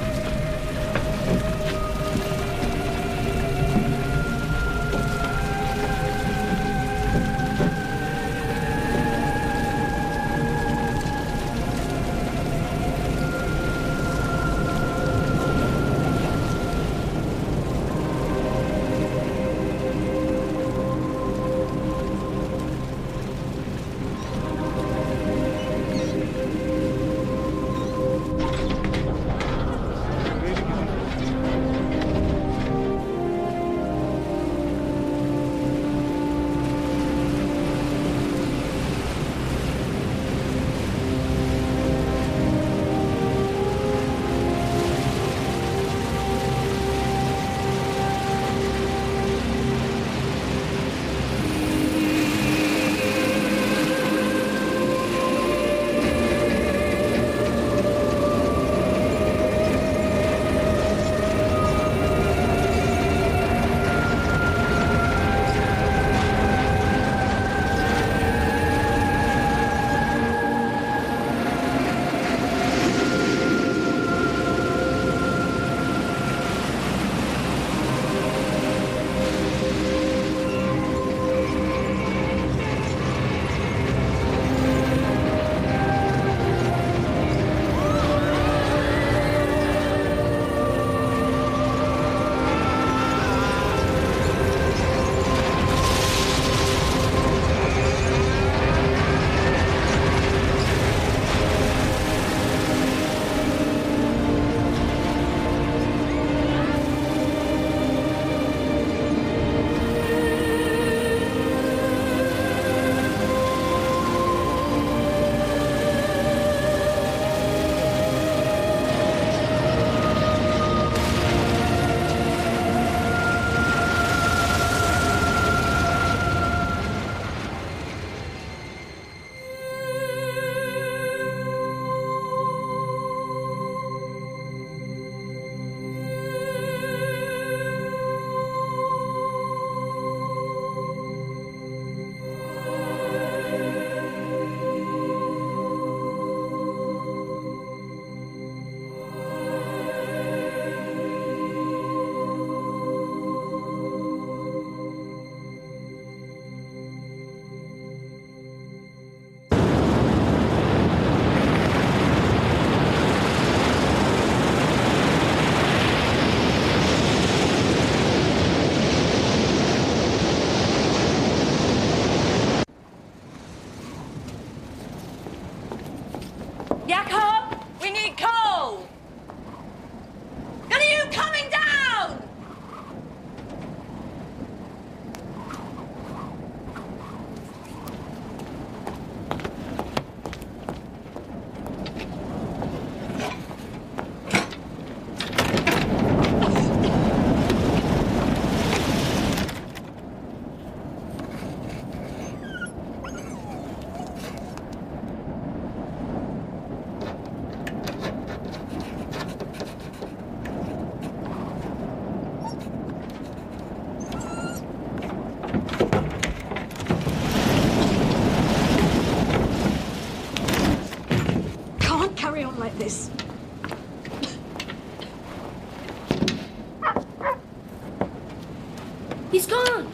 S4: He's gone.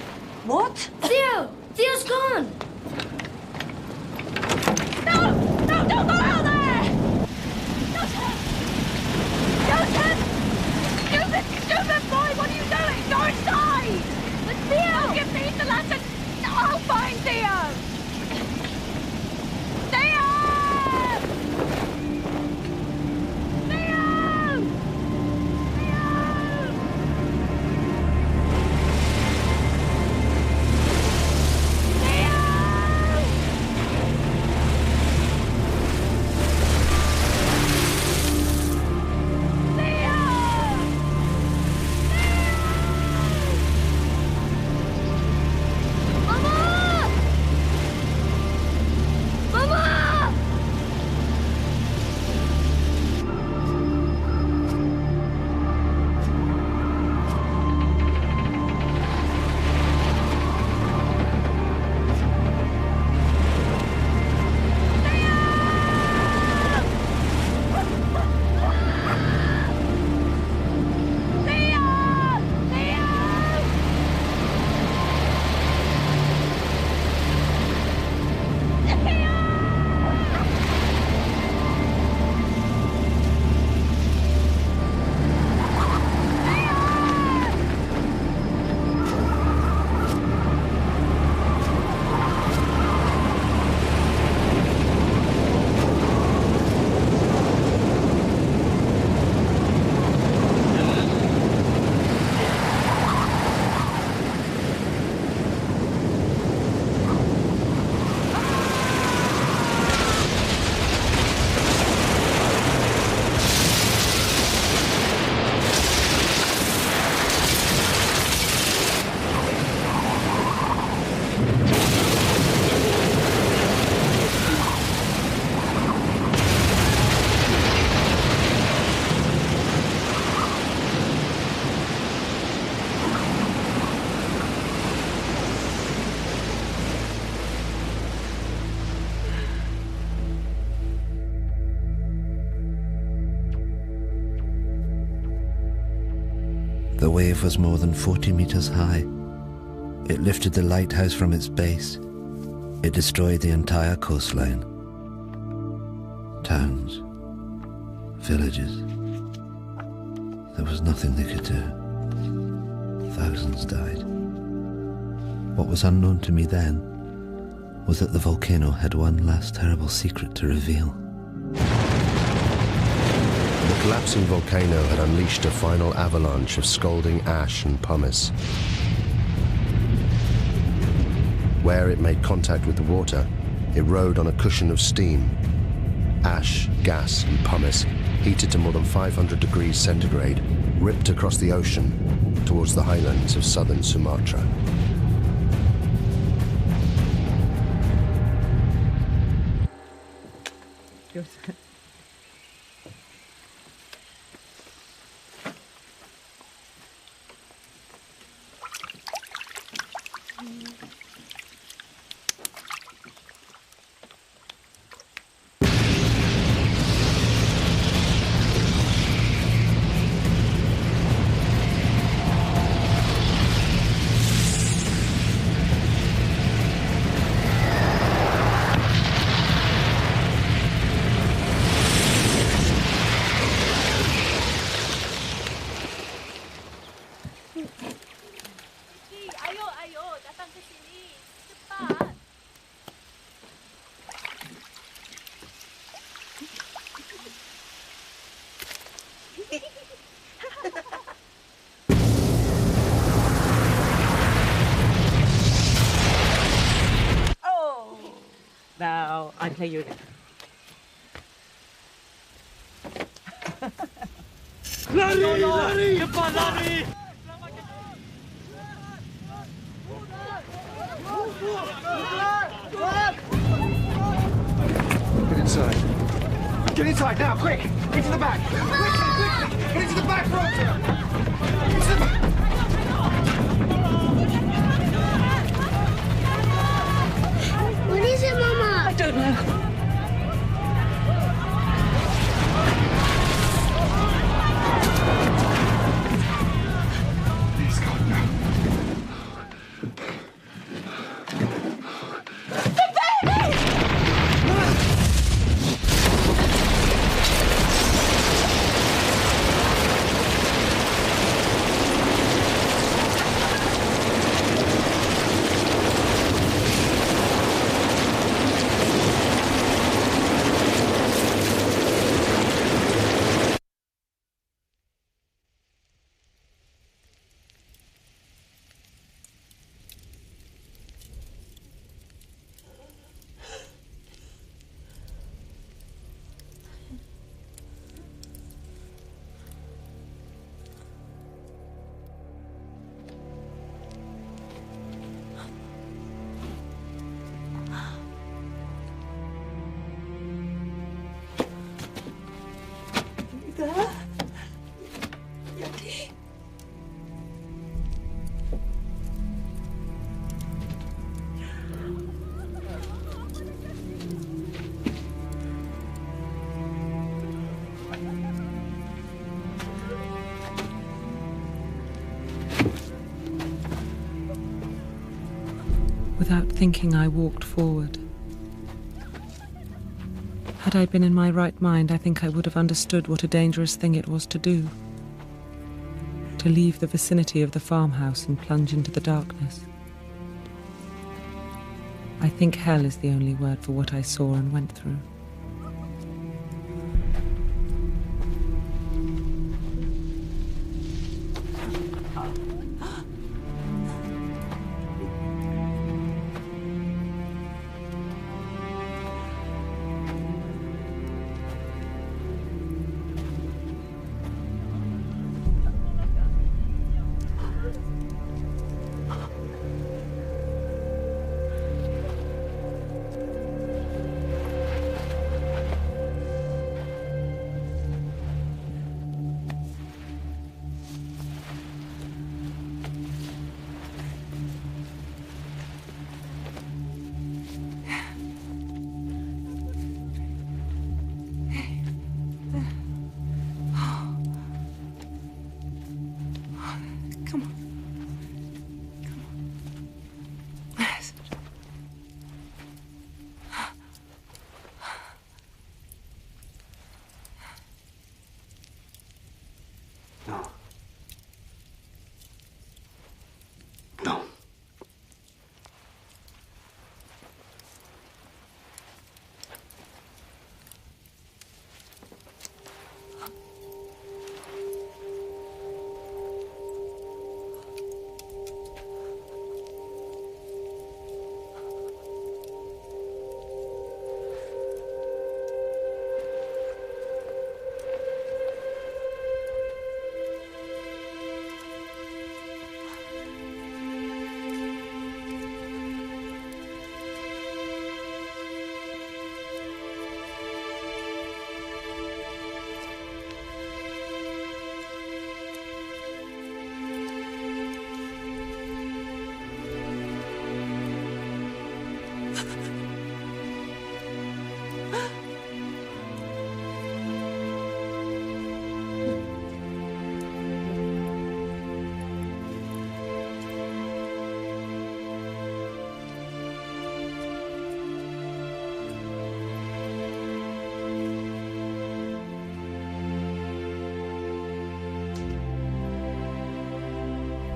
S16: What?
S4: Theo! Theo's gone.
S23: No! No, don't go out there! Joseph! Joseph! Joseph, boy, what are you doing? Go inside! But Theo! Give me the lantern! I'll find Theo! Theo!
S2: The wave was more than 40 meters high. It lifted the lighthouse from its base. It destroyed the entire coastline. Towns, villages. There was nothing they could do. Thousands died. What was unknown to me then was that the volcano had one last terrible secret to reveal.
S1: The collapsing volcano had unleashed a final avalanche of scalding ash and pumice. Where it made contact with the water, it rode on a cushion of steam. Ash, gas, and pumice, heated to more than 500 degrees centigrade, ripped across the ocean towards the highlands of southern Sumatra.
S10: Now, I'll play you again.
S23: Lari! Lari! Lari!
S3: Get inside. Get inside now, quick! Into the back! Quickly! Get into the back, Roger! Into the back!
S4: What is it, Mama?
S10: I don't know.
S3: Please, God, no.
S6: Without thinking, I walked forward. Had I been in my right mind, I think I would have understood what a dangerous thing it was to do. To leave the vicinity of the farmhouse and plunge into the darkness. I think hell is the only word for what I saw and went through.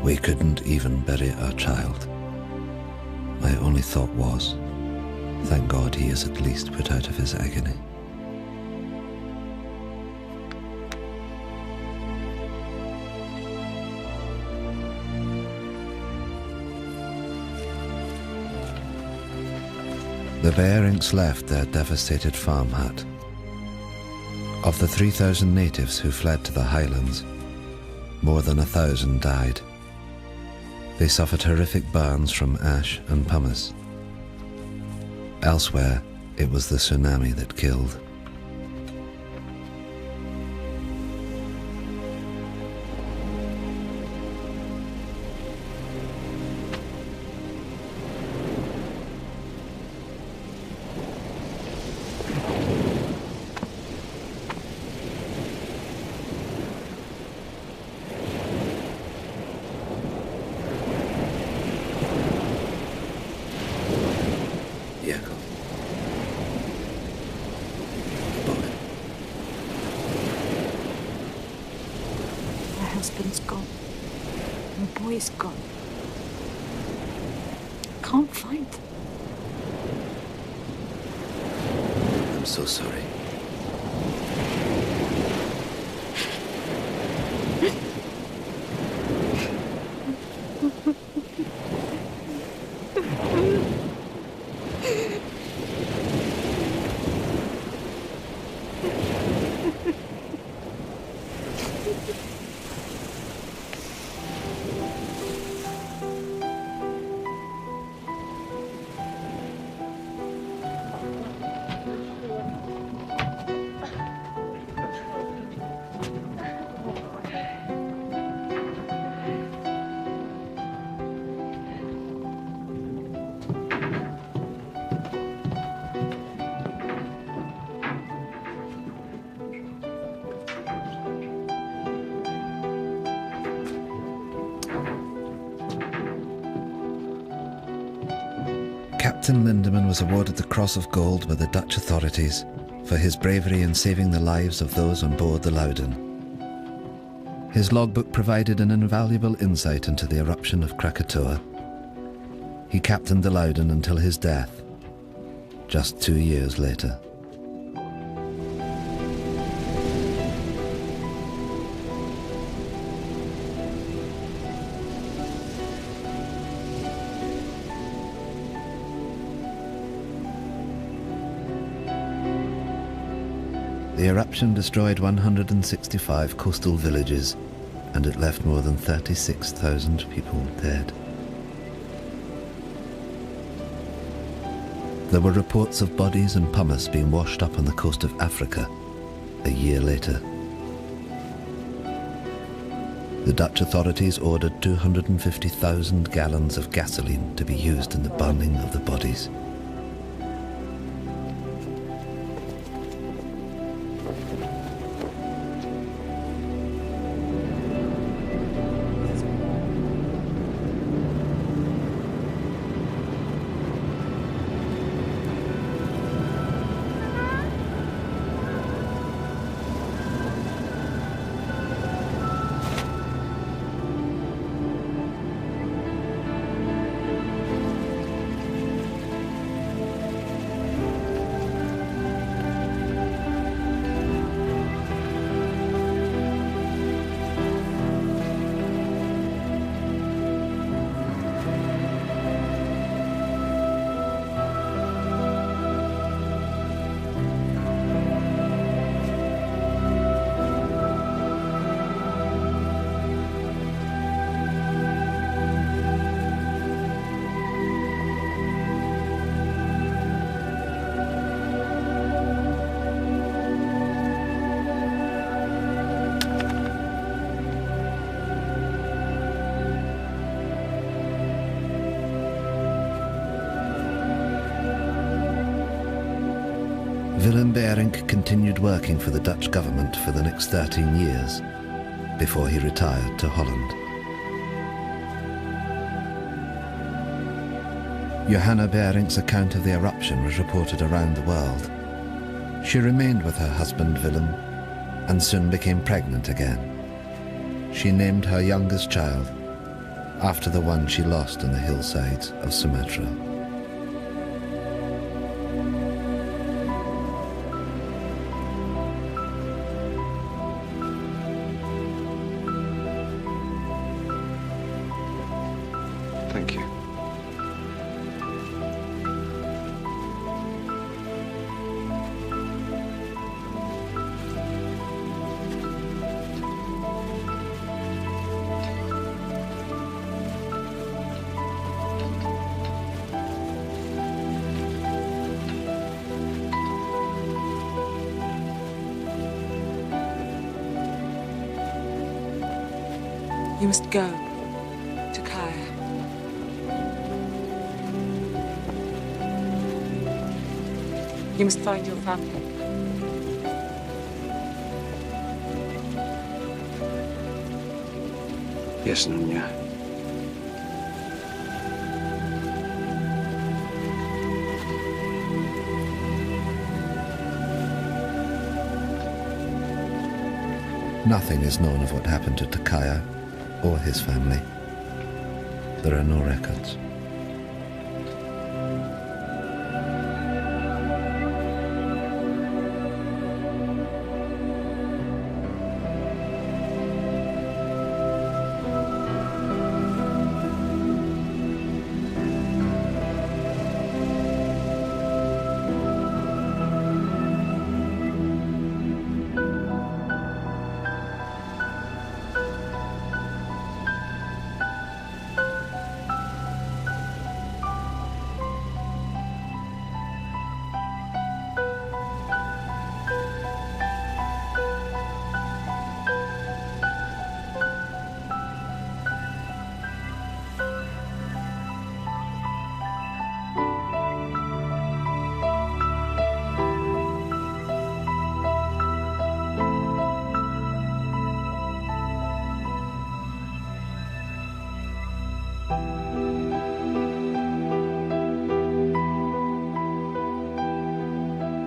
S2: We couldn't even bury our child. My only thought was, thank God he is at least put out of his agony. The Bearings left their devastated farm hut. Of the 3,000 natives who fled to the highlands, more than 1,000 died. They suffered horrific burns from ash and pumice. Elsewhere, it was the tsunami that killed.
S9: Husband's gone. My boy's gone. Can't find them.
S2: I'm so sorry. Captain Lindeman was awarded the Cross of Gold by the Dutch authorities for his bravery in saving the lives of those on board the Loudon. His logbook provided an invaluable insight into the eruption of Krakatoa. He captained the Loudon until his death, just 2 years later. The eruption destroyed 165 coastal villages, and it left more than 36,000 people dead. There were reports of bodies and pumice being washed up on the coast of Africa a year later. The Dutch authorities ordered 250,000 gallons of gasoline to be used in the burning of the bodies. Willem Berink continued working for the Dutch government for the next 13 years before he retired to Holland. Johanna Berink's account of the eruption was reported around the world. She remained with her husband Willem and soon became pregnant again. She named her youngest child after the one she lost on the hillsides of Sumatra.
S3: Thank you.
S6: You must go to Kaya. You must find your family.
S8: Yes, Nunya.
S2: Nothing is known of what happened to Takaya or his family. There are no records.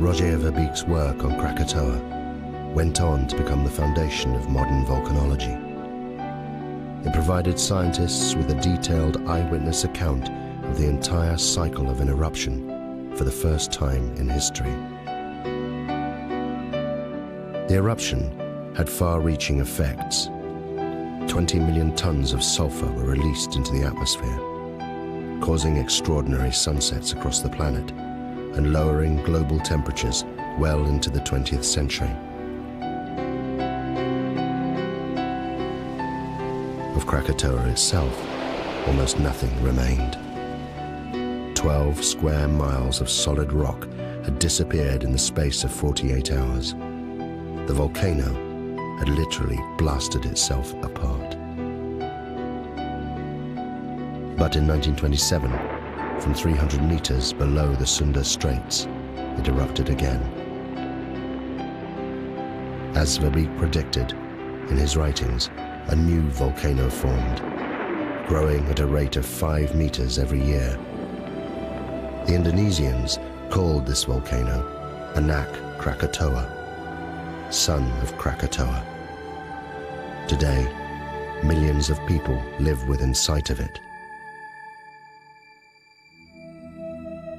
S1: Roger Verbic's work on Krakatoa went on to become the foundation of modern volcanology. It provided scientists with a detailed eyewitness account of the entire cycle of an eruption for the first time in history. The eruption had far-reaching effects. 20 million tons of sulfur were released into the atmosphere, causing extraordinary sunsets across the planet and lowering global temperatures well into the 20th century. Of Krakatoa itself, almost nothing remained. 12 square miles of solid rock had disappeared in the space of 48 hours. The volcano had literally blasted itself apart. But in 1927, from 300 meters below the Sunda Straits, it erupted again. As Verbic predicted in his writings, a new volcano formed, growing at a rate of 5 meters every year. The Indonesians called this volcano Anak Krakatoa, son of Krakatoa. Today, millions of people live within sight of it.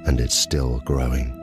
S1: And it's still growing.